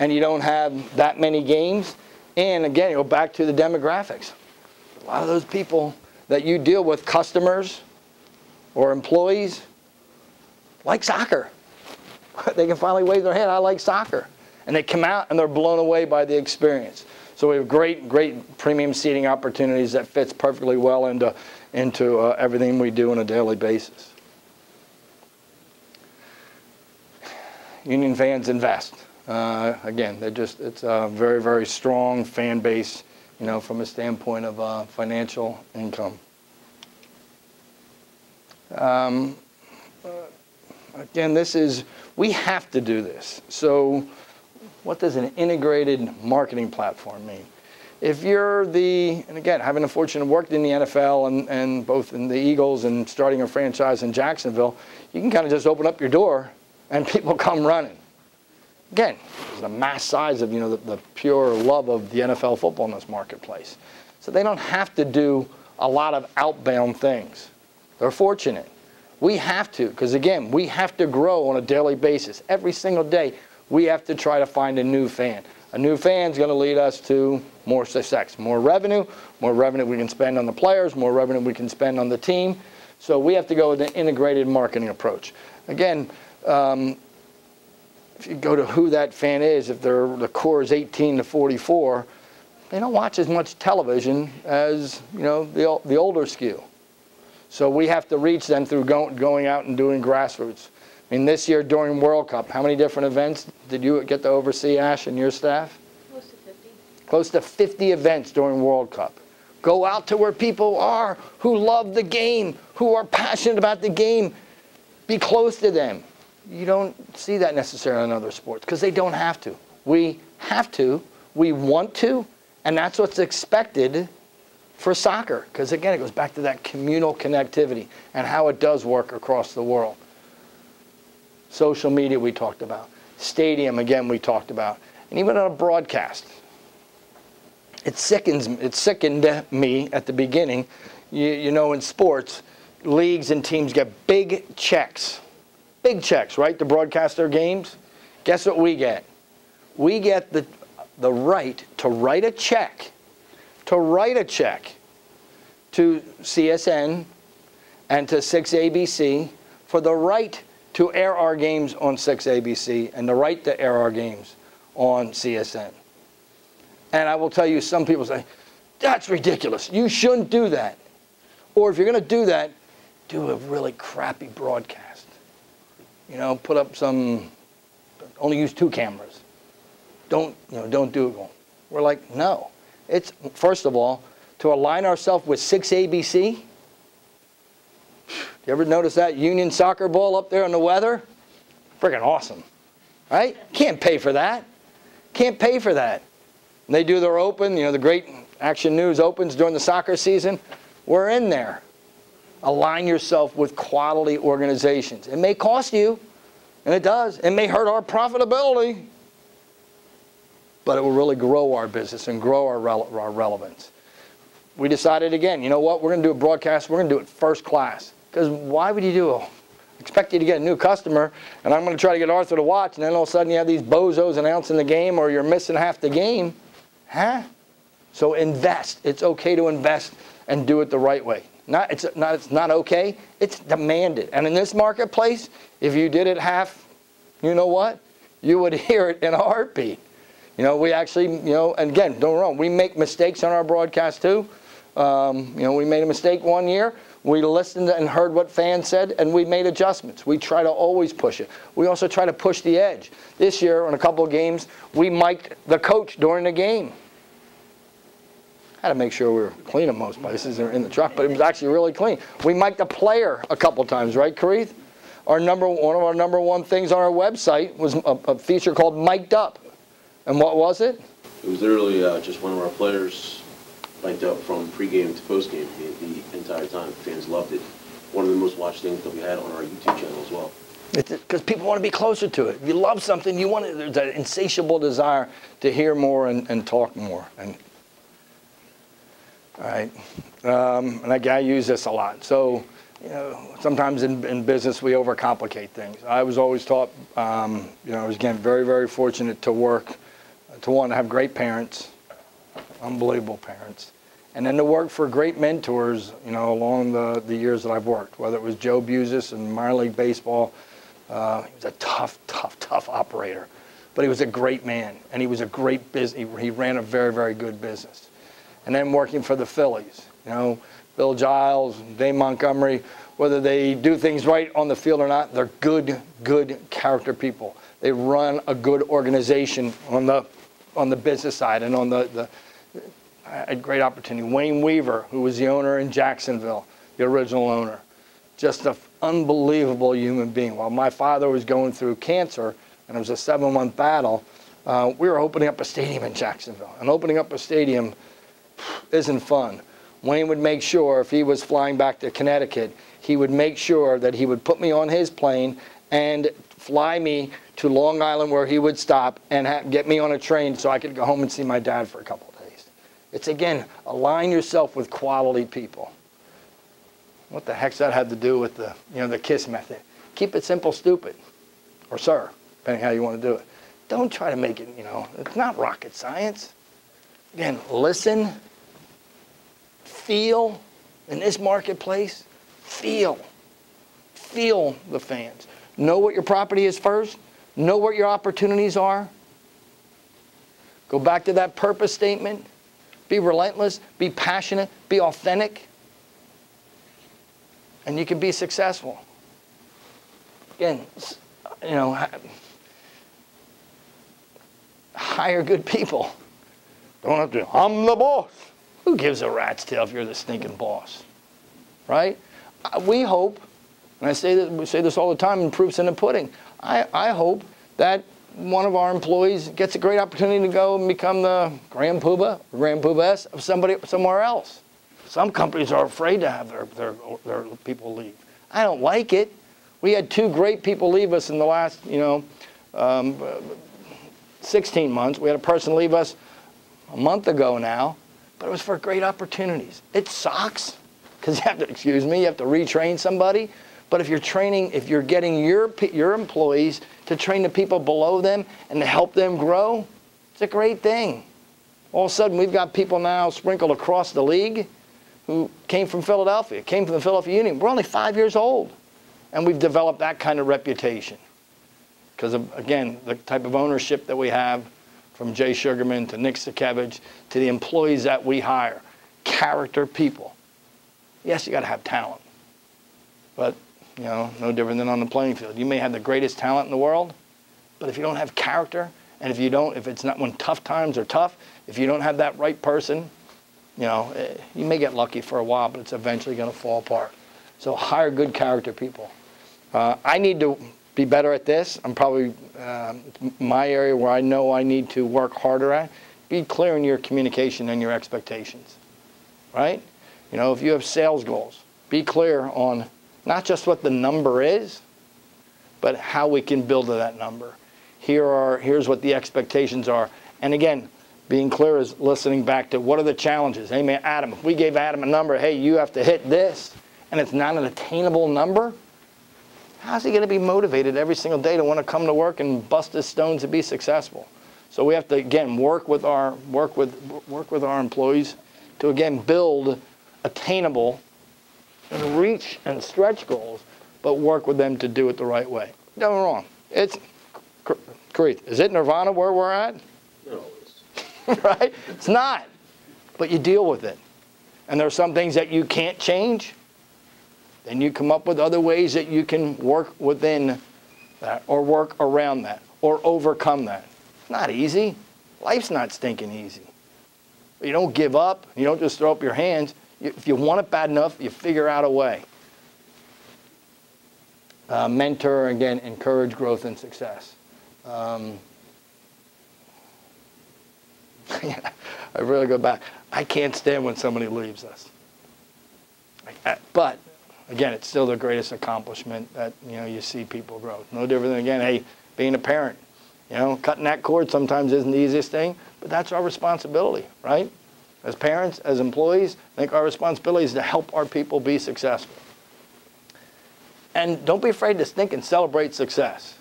And you don't have that many games. And again, you go back to the demographics. A lot of those people that you deal with, customers or employees, like soccer. They can finally wave their hand, I like soccer. And they come out and they're blown away by the experience. So we have great, great premium seating opportunities that fits perfectly well into everything we do on a daily basis. Union fans invest. Again, it's a very, very strong fan base, from a standpoint of financial income. Again, we have to do this. So what does an integrated marketing platform mean? If you're and again, having the fortune of working in the NFL and both in the Eagles and starting a franchise in Jacksonville, you can kind of just open up your door and people come running. Again, the mass size of, the pure love of the NFL football in this marketplace. So they don't have to do a lot of outbound things. They're fortunate. We have to, because again, we have to grow on a daily basis. Every single day, we have to try to find a new fan. A new fan is going to lead us to more success, more revenue we can spend on the players, more revenue we can spend on the team. So we have to go with an integrated marketing approach. Again, if you go to who that fan is, if the core is 18 to 44, they don't watch as much television as the older skew. So we have to reach them through going out and doing grassroots. I mean, this year during World Cup, how many different events did you get to oversee, Ash, and your staff? Close to 50. Close to 50 events during World Cup. Go out to where people are who love the game, who are passionate about the game. Be close to them. You don't see that necessarily in other sports because they don't have to. We have to, we want to, and that's what's expected for soccer, because again, it goes back to that communal connectivity and how it does work across the world. Social media we talked about. Stadium, again, we talked about. And even on a broadcast. It sickened me at the beginning. In sports, leagues and teams get big checks. Big checks, right, to broadcast their games. Guess what we get? We get the right to write a check to CSN and to 6ABC for the right to air our games on 6ABC and the right to air our games on CSN. And I will tell you, some people say, that's ridiculous. You shouldn't do that. Or if you're going to do that, do a really crappy broadcast. You know, put up some, only use 2 cameras. Don't do it. We're like, no. It's, first of all, to align ourselves with 6ABC. You ever notice that Union soccer ball up there in the weather? Freaking awesome, right? Can't pay for that. Can't pay for that. And they do their open, the great Action News opens during the soccer season. We're in there. Align yourself with quality organizations. It may cost you, and it does. It may hurt our profitability, but it will really grow our business and grow our relevance. We decided again, you know what? We're going to do a broadcast. We're going to do it first class. Because why would you expect you to get a new customer, and I'm going to try to get Arthur to watch, and then all of a sudden you have these bozos announcing the game, or you're missing half the game. Huh? So invest. It's okay to invest and do it the right way. It's not okay. It's demanded. And in this marketplace, if you did it half, you know what? You would hear it in a heartbeat. We actually, and again, don't get me wrong, we make mistakes on our broadcast too. We made a mistake one year. We listened and heard what fans said, and we made adjustments. We try to always push it. We also try to push the edge. This year, in a couple of games, we mic'd the coach during the game. Had to make sure we were clean in most places in the truck, but it was actually really clean. We mic'd a player a couple times, right, Karith? One of our number one things on our website was a feature called Mic'd Up. And what was it? It was literally just one of our players mic'd up from pregame to postgame the entire time. Fans loved it. One of the most watched things that we had on our YouTube channel as well. Because people want to be closer to it. If you love something, there's that insatiable desire to hear more and talk more. All right. And I use this a lot. So, sometimes in business we overcomplicate things. I was always taught, I was again very, very fortunate to work, to have great parents, unbelievable parents, and then to work for great mentors, along the years that I've worked, whether it was Joe Buzis in minor league baseball. He was a tough operator, but he was a great man, and he was a great business. He ran a very, very good business. And then working for the Phillies, Bill Giles, Dave Montgomery, whether they do things right on the field or not, they're good character people. They run a good organization on the business side and on I had great opportunity. Wayne Weaver, who was the owner in Jacksonville, the original owner, just an unbelievable human being. While my father was going through cancer, and it was a 7-month battle, we were opening up a stadium in Jacksonville. And opening up a stadium isn't fun. Wayne would make sure, if he was flying back to Connecticut, he would make sure that he would put me on his plane and fly me to Long Island, where he would stop and get me on a train so I could go home and see my dad for a couple of days. It's, again, align yourself with quality people. What the heck's that had to do with the KISS method? Keep it simple, stupid. Or sir, depending how you want to do it. Don't try to make it, it's not rocket science. Again, listen, feel in this marketplace, feel the fans. Know what your property is first. Know what your opportunities are. Go back to that purpose statement. Be relentless, be passionate, be authentic, and you can be successful. Again, hire good people. Don't have to, I'm the boss. Who gives a rat's tail if you're the stinking boss? Right? We hope, and we say this all the time, and proof's in the pudding. I hope that one of our employees gets a great opportunity to go and become the grand poobah or grand poobahess of somebody somewhere else. Some companies are afraid to have their people leave. I don't like it. We had 2 great people leave us in the last, 16 months. We had a person leave us a month ago now, but it was for great opportunities. It sucks because you have to retrain somebody. But if you're getting your employees to train the people below them and to help them grow, it's a great thing. All of a sudden, we've got people now sprinkled across the league who came from Philadelphia, came from the Philadelphia Union. We're only 5 years old, and we've developed that kind of reputation because of, again, the type of ownership that we have, from Jay Sugarman to Nick Sikevich to the employees that we hire. Character people. Yes, you got to have talent, but no different than on the playing field. You may have the greatest talent in the world, but if you don't have character, and if it's not, when tough times are tough, if you don't have that right person, you may get lucky for a while, but it's eventually going to fall apart. So hire good character people. I need to be better at this. I'm probably my area where I know I need to work harder at. Be clear in your communication and your expectations, right? If you have sales goals, be clear on not just what the number is, but how we can build to that number. Here's what the expectations are. And again, being clear is listening back to what are the challenges. Hey, man, Adam, if we gave Adam a number, hey, you have to hit this, and it's not an attainable number, how's he going to be motivated every single day to want to come to work and bust his stones to be successful? So we have to, again, work with our employees to, again, build attainable and reach and stretch goals, but work with them to do it the right way. Don't get me wrong. It's, Keith, is it nirvana where we're at? No. Right? It's not. But you deal with it. And there are some things that you can't change. Then you come up with other ways that you can work within that or work around that or overcome that. It's not easy. Life's not stinking easy. But you don't give up. You don't just throw up your hands. If you want it bad enough, you figure out a way. Mentor, again, encourage growth and success. Yeah, I really go back. I can't stand when somebody leaves us. But, again, it's still the greatest accomplishment that, you see people grow. No different than, again, hey, being a parent. Cutting that cord sometimes isn't the easiest thing, but that's our responsibility, right? As parents, as employees, I think our responsibility is to help our people be successful. And don't be afraid to think and celebrate success.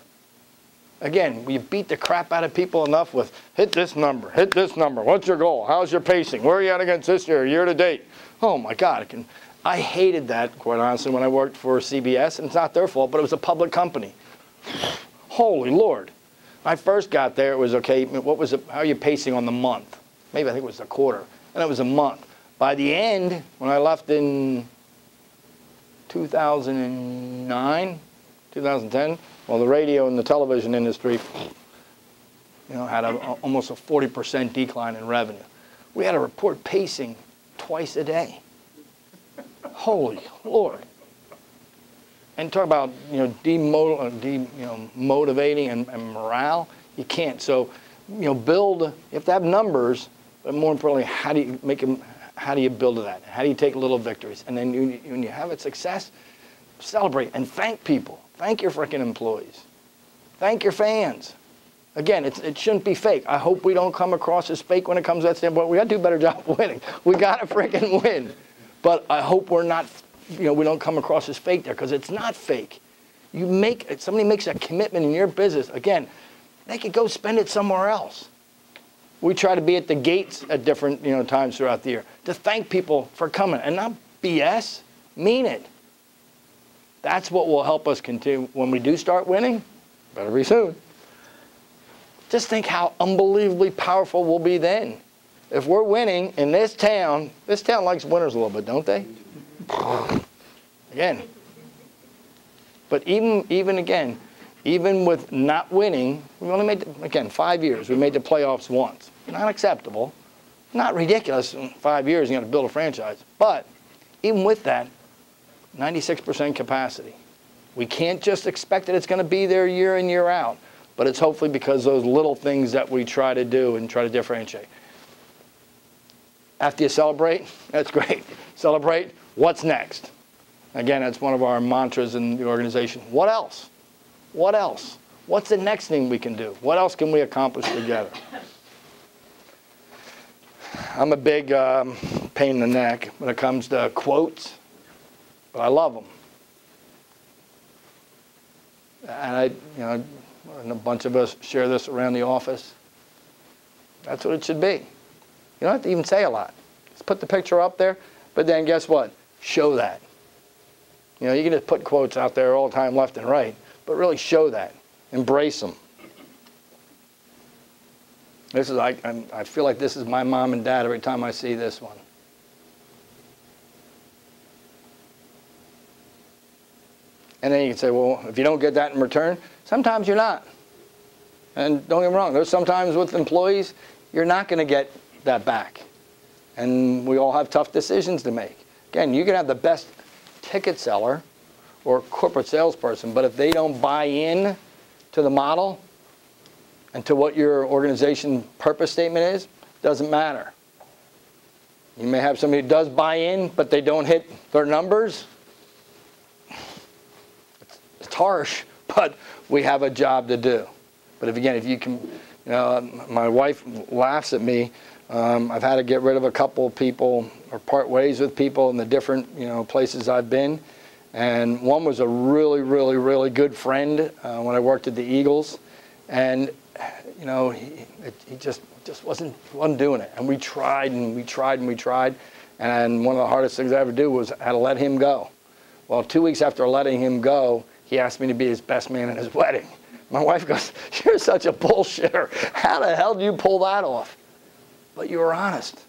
Again, we beat the crap out of people enough with hit this number, what's your goal, how's your pacing, where are you at against this year to date? Oh my God, I hated that, quite honestly, when I worked for CBS, and it's not their fault, but it was a public company. Holy Lord. When I first got there, it was, okay, how are you pacing on the month? Maybe I think it was a quarter, and it was a month. By the end, when I left in 2009, 2010, well, the radio and the television industry, had almost a 40% decline in revenue. We had to report pacing twice a day. Holy Lord! And talk about motivating and morale. You can't. So build. You have to have numbers, but more importantly, how do you make them? How do you build to that? How do you take little victories? And then when you have a success, celebrate and thank people. Thank your freaking employees. Thank your fans. Again, it shouldn't be fake. I hope we don't come across as fake when it comes to that standpoint. We got to do a better job of winning. We got to freaking win. But I hope we're not, we don't come across as fake there, because it's not fake. Somebody makes a commitment in your business. Again, they could go spend it somewhere else. We try to be at the gates at different times throughout the year to thank people for coming and not BS. Mean it. That's what will help us continue. When we do start winning, better be soon. Just think how unbelievably powerful we'll be then. If we're winning in this town likes winners a little bit, don't they? Again. But even with not winning, we only made, 5 years. We made the playoffs once. Not acceptable. Not ridiculous. In 5 years, you got to build a franchise. But even with that, 96% capacity. We can't just expect that it's going to be there year in, year out. But it's hopefully because those little things that we try to do and try to differentiate. After you celebrate, that's great. Celebrate, what's next? Again, that's one of our mantras in the organization. What else? What else? What's the next thing we can do? What else can we accomplish together? I'm a big pain in the neck when it comes to quotes, but I love them. And and a bunch of us share this around the office. That's what it should be. You don't have to even say a lot. Just put the picture up there. But then guess what? Show that. You know, you can just put quotes out there all the time, left and right, but really show that. Embrace them. This is like, I feel like this is my mom and dad every time I see this one. And then you can say, well, if you don't get that in return, sometimes you're not. And don't get me wrong, there's sometimes with employees, you're not going to get that back. And we all have tough decisions to make. Again, you can have the best ticket seller or corporate salesperson, but if they don't buy in to the model and to what your organization purpose statement is, doesn't matter. You may have somebody who does buy in, but they don't hit their numbers. It's harsh, but we have a job to do. But if you can, you know, my wife laughs at me. I've had to get rid of a couple of people or part ways with people in the different, you know, places I've been. And one was a really, really, really good friend when I worked at the Eagles. And, you know, he just wasn't doing it. And we tried and we tried and we tried. And one of the hardest things I ever do was I had to let him go. Well, 2 weeks after letting him go, he asked me to be his best man at his wedding. My wife goes, "You're such a bullshitter. How the hell do you pull that off?" But you were honest.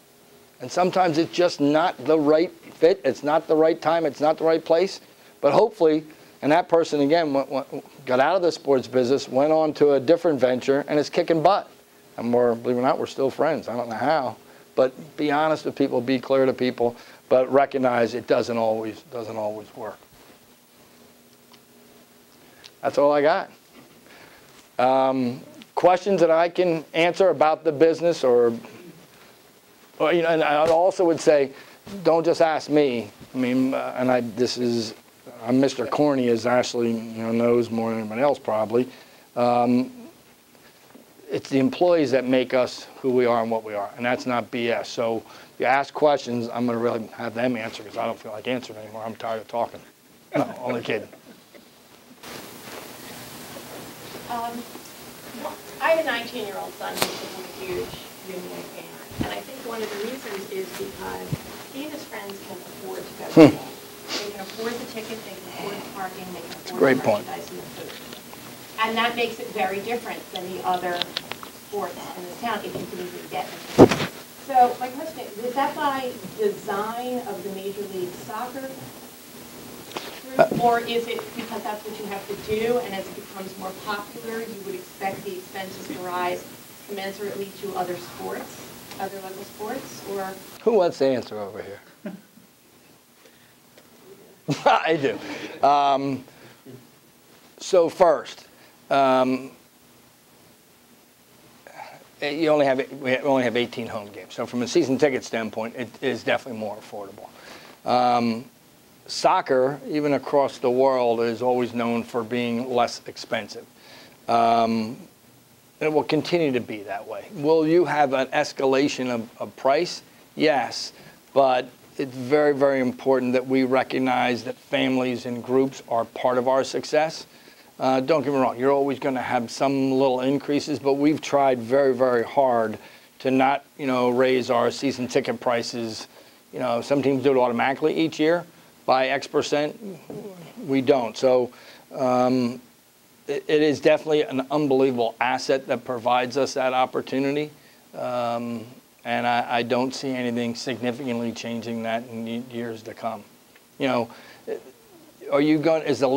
And sometimes it's just not the right fit. It's not the right time. It's not the right place. But hopefully, and that person, again, got out of the sports business, went on to a different venture, and is kicking butt. And believe it or not, we're still friends. I don't know how. But be honest with people. Be clear to people. But recognize it doesn't always work. That's all I got. Questions that I can answer about the business, or you know, and I also would say, don't just ask me. I mean, I'm Mr. Corny, as Ashley, you know, knows more than anyone else probably. It's the employees that make us who we are and what we are, and that's not BS. So if you ask questions, I'm going to really have them answer because I don't feel like answering anymore. I'm tired of talking. No, only kidding. I have a 19-year-old son who's a huge Union fan, and I think one of the reasons is because he and his friends can afford to go to the game. They can afford the ticket, they can afford the parking, they can afford the merchandise and the food. And that makes it very different than the other sports in this town, if you can even get them. So my question is that by design of the Major League Soccer group, or is it because that's what you have to do, and as it becomes more popular, you would expect the expenses to rise commensurately to other sports, other local sports, or? Who wants to answer over here? I do. So first, we only have 18 home games. So from a season ticket standpoint, it is definitely more affordable. Soccer, even across the world, is always known for being less expensive. And it will continue to be that way. Will you have an escalation of price? Yes, but it's very, very important that we recognize that families and groups are part of our success. Don't get me wrong, you're always going to have some little increases, but we've tried very, very hard to not, you know, raise our season ticket prices. You know, some teams do it automatically each year by X percent. We don't. So it is definitely an unbelievable asset that provides us that opportunity. And I don't see anything significantly changing that in years to come. You know, is the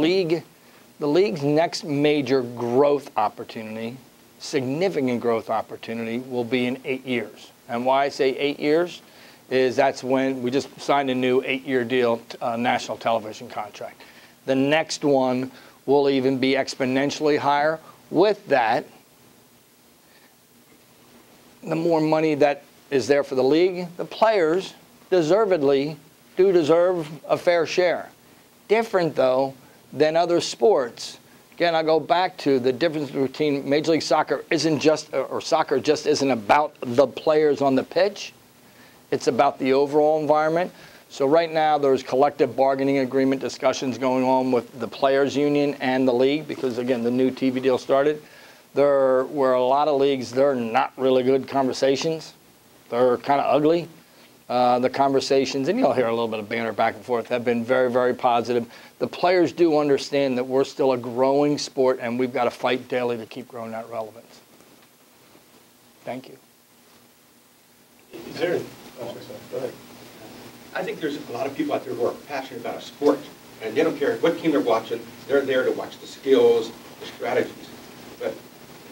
league's next major growth opportunity, significant growth opportunity, will be in 8 years. And why I say 8 years is that's when we just signed a new 8-year deal, national television contract. The next one will even be exponentially higher. With that, the more money that is there for the league, the players deservedly do deserve a fair share. Different, though, than other sports. Again, I go back to the difference between Major League Soccer soccer just isn't about the players on the pitch. It's about the overall environment. So right now there's collective bargaining agreement discussions going on with the players union and the league because, again, the new TV deal started. There were a lot of leagues, they're not really good conversations. They're kind of ugly. The conversations, and you'll hear a little bit of banter back and forth, have been very, very positive. The players do understand that we're still a growing sport, and we've got to fight daily to keep growing that relevance. Thank you. Is there, go ahead. I think there's a lot of people out there who are passionate about a sport, and they don't care what team they're watching. They're there to watch the skills, the strategies. But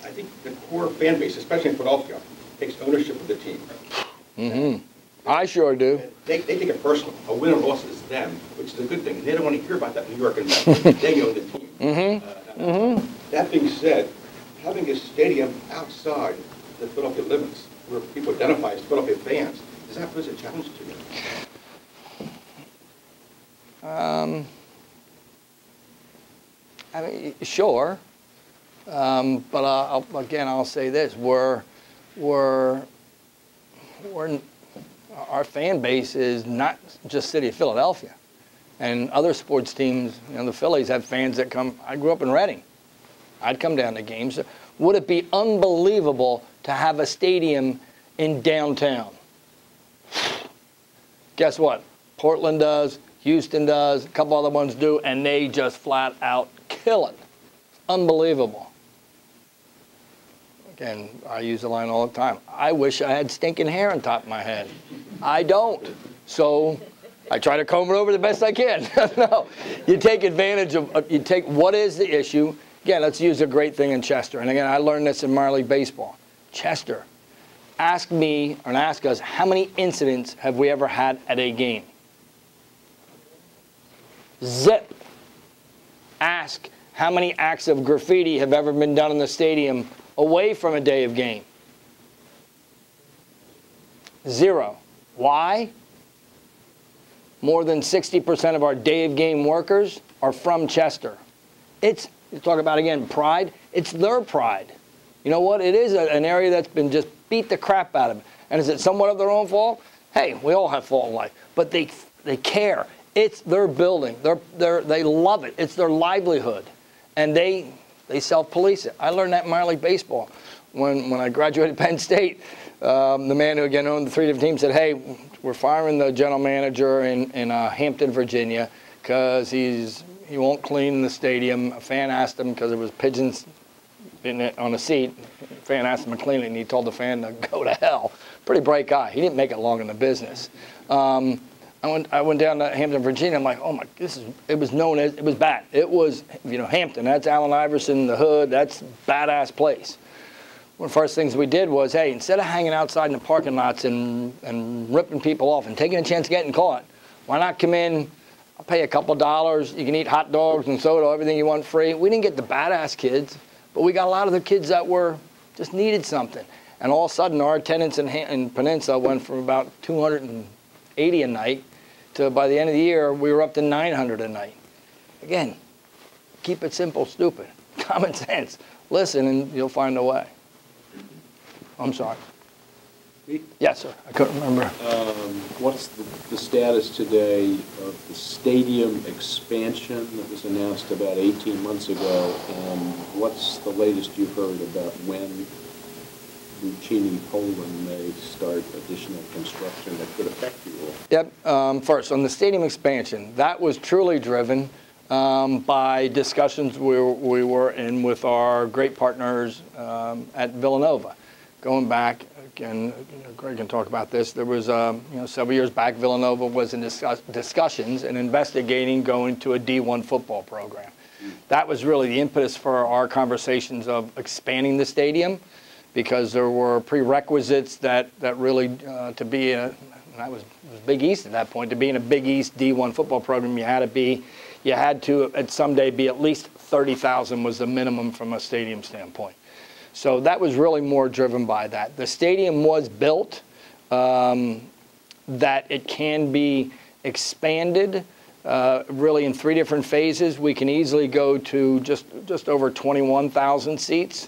I think the core fan base, especially in Philadelphia, takes ownership of the team. Mm-hmm. I sure do. They take it personal. A win or loss is them, which is a good thing. They don't want to hear about that in New York and they own the team. Mm-hmm. That being said, having a stadium outside the Philadelphia limits, where people identify as Philadelphia fans, does that pose a challenge to you? I mean, sure. But I'll say this: our fan base is not just City of Philadelphia, and other sports teams. You know, the Phillies have fans that come. I grew up in Reading. I'd come down to games. Would it be unbelievable to have a stadium in downtown? Guess what? Portland does, Houston does, a couple other ones do, and they just flat out kill it. Unbelievable. Again, I use the line all the time. I wish I had stinking hair on top of my head. I don't. So I try to comb it over the best I can. No, you take advantage of, you take what is the issue. Again, let's use a great thing in Chester. And again, I learned this in minor league baseball. Chester, ask me or ask us, how many incidents have we ever had at a game? Zip. Ask how many acts of graffiti have ever been done in the stadium away from a day of game. 0. Why? More than 60% of our day of game workers are from Chester. It's, you talk about again, pride, it's their pride. You know what? It is an area that's been just beat the crap out of it. And is it somewhat of their own fault? Hey, we all have fault in life. But they care. It's their building. They love it. It's their livelihood. And they self-police it. I learned that in minor league baseball. When I graduated Penn State, the man who again owned the 3 different teams said, hey, we're firing the general manager in Hampton, Virginia, because he won't clean the stadium. A fan asked him, because there was pigeons on the seat, a fan asked him to clean it, and he told the fan to go to hell. Pretty bright guy. He didn't make it long in the business. I went down to Hampton, Virginia. I'm like, oh my, it was known as, it was bad. It was, Hampton, that's Allen Iverson, the hood, that's a badass place. One of the first things we did was, hey, instead of hanging outside in the parking lots and ripping people off and taking a chance of getting caught, why not come in, I'll pay you a couple dollars, you can eat hot dogs and soda, everything you want free. We didn't get the badass kids, but we got a lot of the kids that just needed something. And all of a sudden, our attendance in Peninsula went from about 280 a night to, by the end of the year, we were up to 900 a night. Again, keep it simple, stupid. Common sense. Listen, and you'll find a way. I'm sorry. Yes, sir. I couldn't remember. What's the status today of the stadium expansion that was announced about 18 months ago, and what's the latest you've heard about when Buccini Poland may start additional construction that could affect you all? Yep. First, on the stadium expansion, that was truly driven by discussions we were in with our great partners at Villanova. Going back, again, Greg can talk about this, there was, several years back, Villanova was in discussions and investigating going to a D1 football program. That was really the impetus for our conversations of expanding the stadium, because there were prerequisites that really, to be in that was Big East at that point, to be in a Big East D1 football program, you had to at some day be at least 30,000 was the minimum from a stadium standpoint. So that was really more driven by that. The stadium was built that it can be expanded really in 3 different phases. We can easily go to just over 21,000 seats.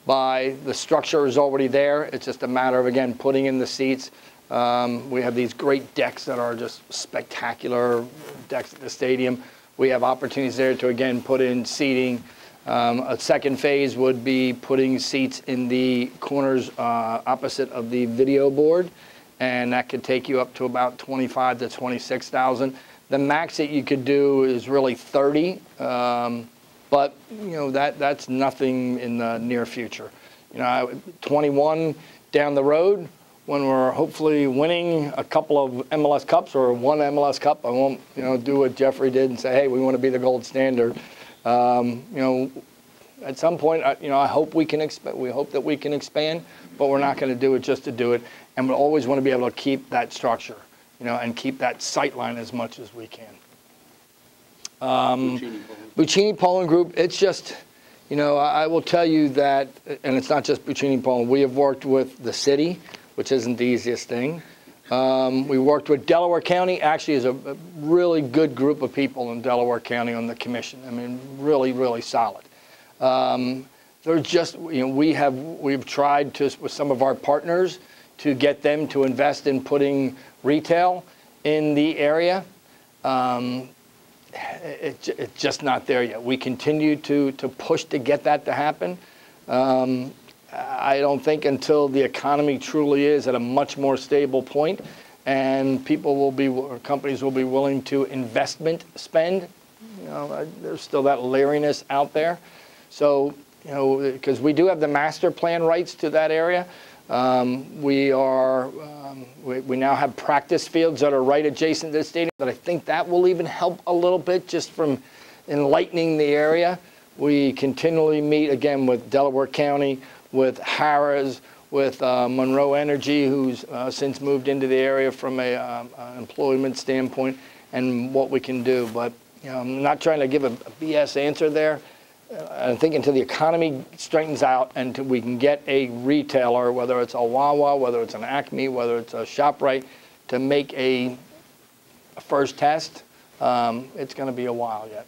By the structure is already there. It's just a matter of, again, putting in the seats. We have these great decks that are just spectacular decks at the stadium. We have opportunities there to, again, put in seating. A second phase would be putting seats in the corners opposite of the video board. and that could take you up to about 25 to 26,000. The max that you could do is really 30, but that's nothing in the near future. 21 down the road, when we're hopefully winning a couple of MLS Cups or one MLS Cup, I won't do what Jeffrey did and say, hey, we want to be the gold standard. At some point, I hope we can we hope that we can expand, but we're not going to do it just to do it, and we always want to be able to keep that structure, and keep that sight line as much as we can. Buccini Poland Group, it's just, I will tell you that, and it's not just Buccini Poland. We have worked with the city, which isn't the easiest thing. We worked with Delaware County. Actually, is a really good group of people in Delaware County on the commission. I mean, really, really solid. They're just, we've tried to, with some of our partners, to get them to invest in putting retail in the area. It's just not there yet. We continue to push to get that to happen. I don't think until the economy truly is at a much more stable point, and companies will be willing to spend. There's still that leeriness out there. So, because we do have the master plan rights to that area. We now have practice fields that are right adjacent to the stadium, but I think that will even help a little bit just from enlightening the area. We continually meet, again, with Delaware County, with Harrah's, with Monroe Energy, who's since moved into the area from an employment standpoint, and what we can do. But I'm not trying to give a BS answer there. I think until the economy straightens out and until we can get a retailer, whether it's a Wawa, whether it's an Acme, whether it's a ShopRite, to make a first test, it's going to be a while yet.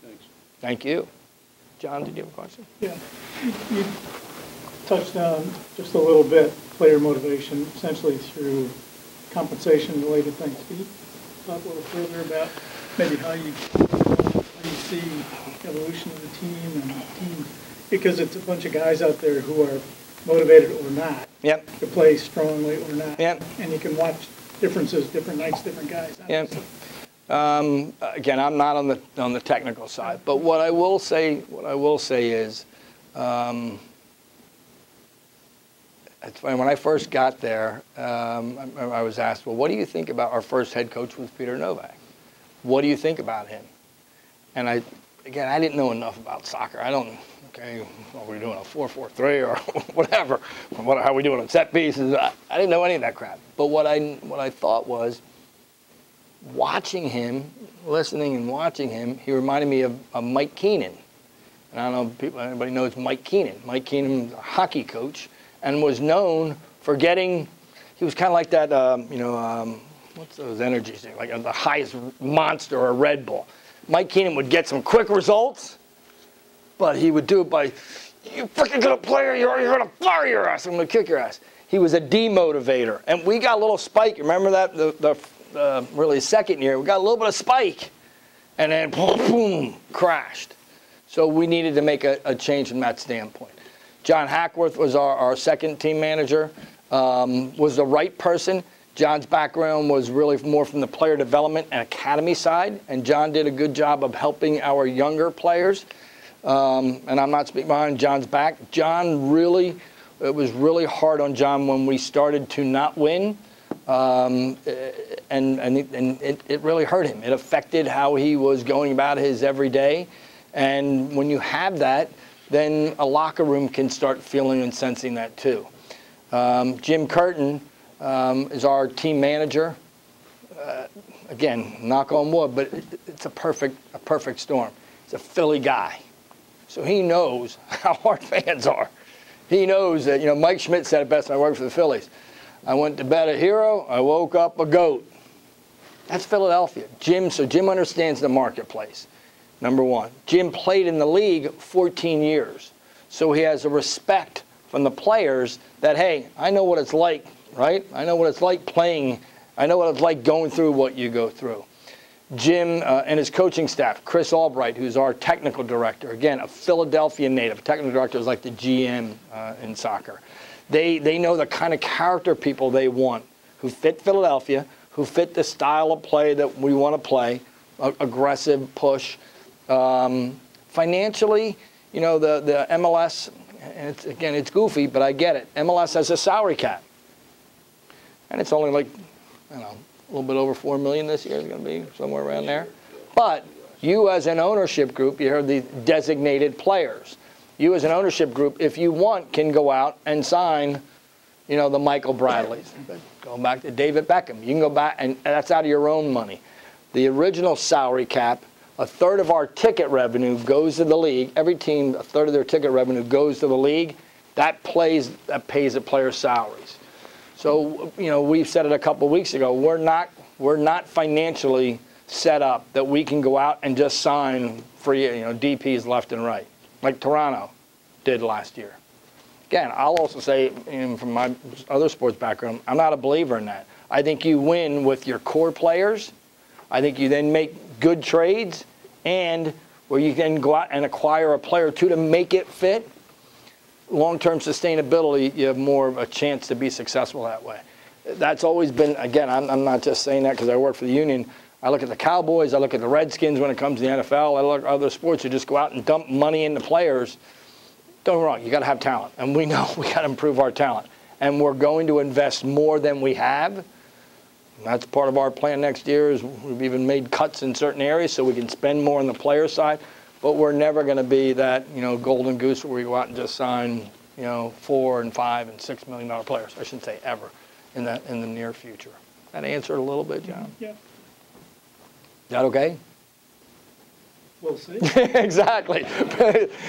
Thanks. Thank you. John, did you have a question? Yeah. You touched on just a little bit player motivation, essentially through compensation-related things. Can you talk a little further about maybe how you see the evolution of the team and the team, because it's a bunch of guys out there who are motivated or not to play strongly or not, and you can watch differences, different nights, different guys. Again, I'm not on the technical side, but what I will say is, it's funny, when I first got there, I was asked, well, what do you think about our first head coach was Peter Novak? What do you think about him? And I didn't know enough about soccer. Are we doing a 4-4-3 or whatever? How are we doing on set pieces? I didn't know any of that crap. But what I thought was, watching him, listening and watching him, he reminded me of Mike Keenan. And I don't know if anybody knows Mike Keenan. Mike Keenan was a hockey coach and was known for he was kind of like that, what's those energy things, like the highest monster or Red Bull. Mike Keenan would get some quick results, but he would do it by, you freaking good player, you're going to fire your ass, I'm going to kick your ass. He was a demotivator. And we got a little spike. Remember that, the really second year, we got a little bit of spike, and then boom, crashed. So we needed to make a change from that standpoint. John Hackworth was our second team manager, was the right person. John's background was really more from the player development and academy side, and John did a good job of helping our younger players. And I'm not speaking behind John's back. It was really hard on John when we started to not win, and it really hurt him. It affected how he was going about his everyday, and when you have that, then a locker room can start feeling and sensing that too. Jim Curtin is our team manager. Again, knock on wood, but it's a perfect storm. He's a Philly guy, so he knows how hard fans are. He knows that, Mike Schmidt said it best when I worked for the Phillies. I went to bed a hero, I woke up a goat. That's Philadelphia. Jim understands the marketplace, number one. Jim played in the league 14 years, so he has a respect from the players that, hey, I know what it's like, right? I know what it's like playing. I know what it's like going through what you go through. Jim and his coaching staff, Chris Albright, who's our technical director, again, a Philadelphia native. Technical director is like the GM in soccer. They know the kind of character people they want, who fit Philadelphia, who fit the style of play that we want to play, aggressive push. Financially, you know, the MLS, and it's goofy, but I get it. MLS has a salary cap. And it's only like, I don't know, a little bit over $4 million this year. It's going to be somewhere around there. But you as an ownership group, you heard the designated players. You as an ownership group, if you want, can go out and sign, you know, the Michael Bradleys. Going back to David Beckham. You can go back, and that's out of your own money. The original salary cap, a third of our ticket revenue goes to the league. Every team, a third of their ticket revenue goes to the league. That pays the players' salaries. So, you know, we've said it a couple of weeks ago. We're not financially set up that we can go out and just sign free, you know, DPs left and right, like Toronto did last year. Again, I'll also say, from my other sports background, I'm not a believer in that. I think you win with your core players. I think you then make good trades, and where you can go out and acquire a player or two to make it fit. Long-term sustainability, you have more of a chance to be successful that way. That's always been, again, I'm not just saying that because I work for the union. I look at the Cowboys, I look at the Redskins when it comes to the NFL, I look at other sports who just go out and dump money into players. Don't get me wrong, you got to have talent, and we know we got to improve our talent. And we're going to invest more than we have. And that's part of our plan next year. Is we've even made cuts in certain areas so we can spend more on the player side. But we're never going to be that, you know, golden goose where we go out and just sign, you know, $4 and $5 and $6 million players. I shouldn't say ever in the near future. That answered a little bit, John. Yeah. Is that okay? We'll see. Exactly.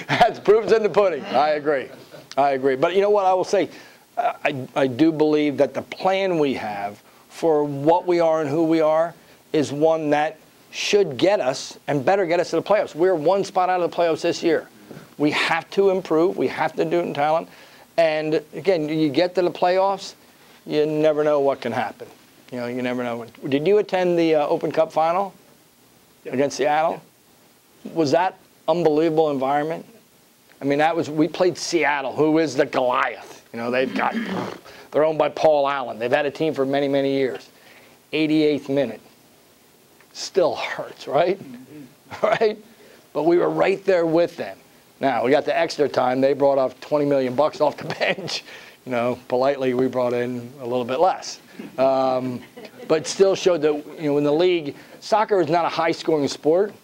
That's proof's in the pudding. I agree. But you know what I will say? I do believe that the plan we have for what we are and who we are is one that should get us and better get us to the playoffs. We're one spot out of the playoffs this year. We have to improve. We have to do it in talent. And again, you get to the playoffs, you never know what can happen. You know, you never know. Did you attend the Open Cup final against Seattle? Yeah. Was that unbelievable environment? I mean, we played Seattle, who is the Goliath. You know, they're owned by Paul Allen. They've had a team for many, many years. 88th minute. Still hurts, right? Mm-hmm. Right? But we were right there with them. Now, we got the extra time. They brought off $20 million off the bench. You know, politely, we brought in a little bit less. But still showed that, you know, in the league, soccer is not a high-scoring sport.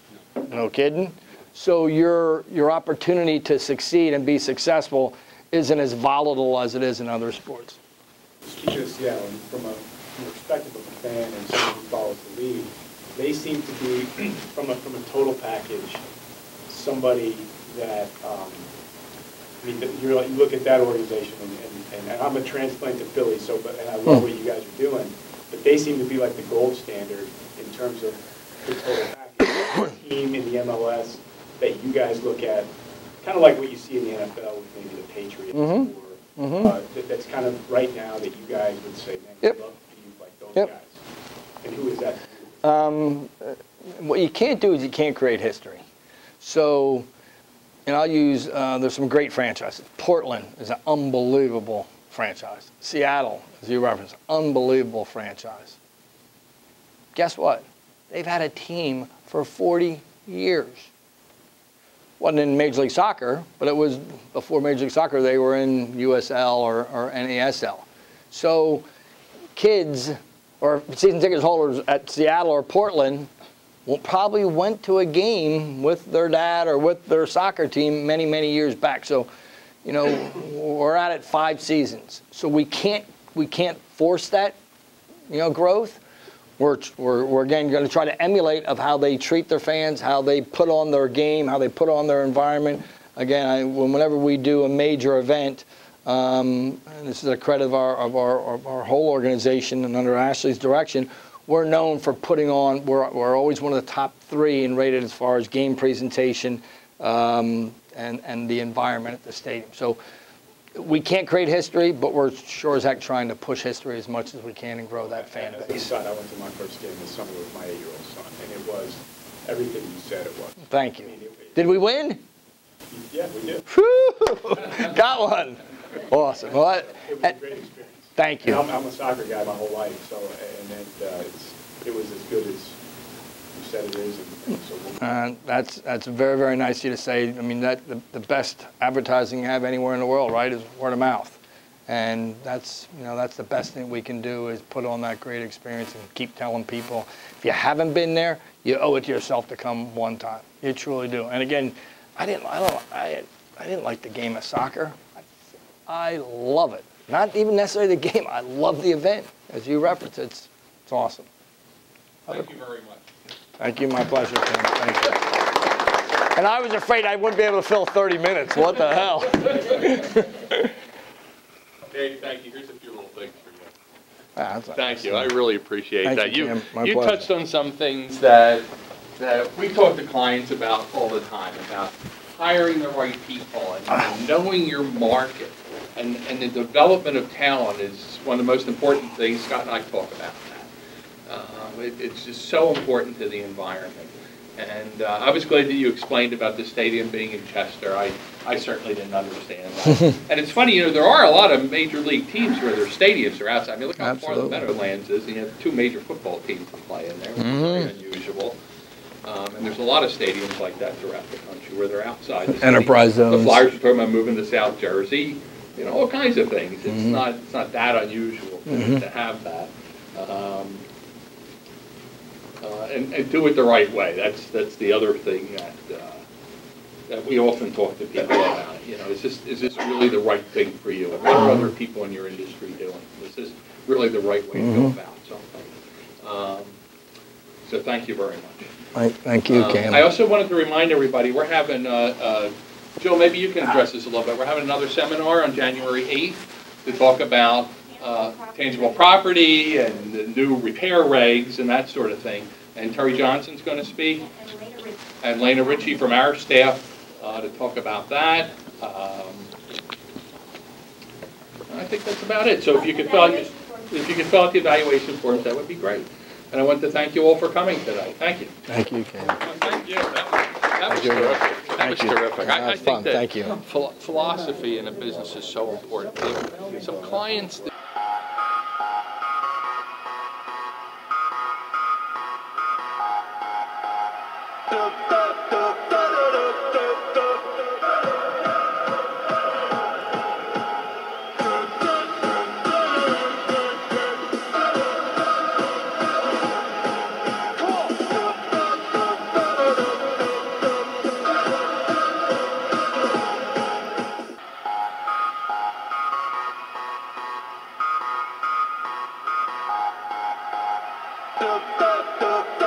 No kidding. So your opportunity to succeed and be successful isn't as volatile as it is in other sports. Speaking of Seattle, from a perspective of a fan and someone who follows the league, they seem to be, from a total package, somebody that, I mean, you look at that organization, and I'm a transplant to Philly, and I love what you guys are doing, but they seem to be like the gold standard in terms of the total package. A team in the MLS that you guys look at, kind of like what you see in the NFL with maybe the Patriots, or that's kind of right now that you guys would say, man, we'd love to be like those guys. And who is that? What you can't do is you can't create history. So, and I'll use, there's some great franchises. Portland is an unbelievable franchise. Seattle, as you referenced, unbelievable franchise. Guess what? They've had a team for 40 years. Wasn't in Major League Soccer, but it was before Major League Soccer, they were in USL or NASL. So kids or season ticket holders at Seattle or Portland probably went to a game with their dad or with their soccer team many, many years back. So, you know, we're at it 5 seasons. So we can't force that, you know, growth. We're again going to try to emulate of how they treat their fans, how they put on their game, how they put on their environment. Again, whenever we do a major event, and this is a credit of our whole organization and under Ashley's direction, we're known for putting on, we're always one of the top 3 and rated as far as game presentation and the environment at the stadium. So we can't create history, but we're sure as heck trying to push history as much as we can and grow that fan base. I went to my first game this summer with my 8-year-old son, and it was everything you said it was. Thank you. Did we win? Yeah, we did. Whew! Got one. Awesome. Well, It was a great experience. thank you. And I'm a soccer guy my whole life, so, and it was as good as you said it is, and so we'll. That's very, very nice of you to say. I mean, the best advertising you have anywhere in the world, right, is word of mouth. And that's the best thing we can do is put on that great experience and keep telling people. If you haven't been there, you owe it to yourself to come one time. You truly do. And again, I didn't like the game of soccer. I love it. Not even necessarily the game. I love the event. As you referenced, it's awesome. Thank you very much. Thank you. My pleasure, Tim. Thank you. And I was afraid I wouldn't be able to fill 30 minutes. What the hell? Dave, thank you. Here's a few little things for you. Thank Thank you. I really appreciate Thank that. you, Tim. My You pleasure. touched on some things that we talk to clients about all the time, about hiring the right people and knowing your market. And the development of talent is one of the most important things. Scott and I talk about that. It's just so important to the environment. And I was glad that you explained about the stadium being in Chester. I certainly didn't understand that. And it's funny, there are a lot of major league teams where their stadiums are outside. I mean, look how far the Meadowlands is, and you have two major football teams to play in there, which is very unusual. And there's a lot of stadiums like that throughout the country where they're outside the city. Enterprise zones. The Flyers are talking about moving to South Jersey, all kinds of things. It's not that unusual to have that. And do it the right way. That's the other thing that we often talk to people about. Is this really the right thing for you? And what are other people in your industry doing? Is this really the right way to go about something? So thank you very much. Thank you, Cam. I also wanted to remind everybody, we're having, Jill, maybe you can address this a little bit. We're having another seminar on January 8th to talk about tangible property and the new repair regs and that sort of thing. And Terry Johnson's going to speak, and Lena Ritchie from our staff to talk about that. I think that's about it. So if you could fill out the evaluation forms, that would be great. And I want to thank you all for coming today. Thank you. Thank you, Cam. Thank you. That was terrific. That was terrific. I think that Thank you. Philosophy in a business is so important. Some clients. Da, da, da, da.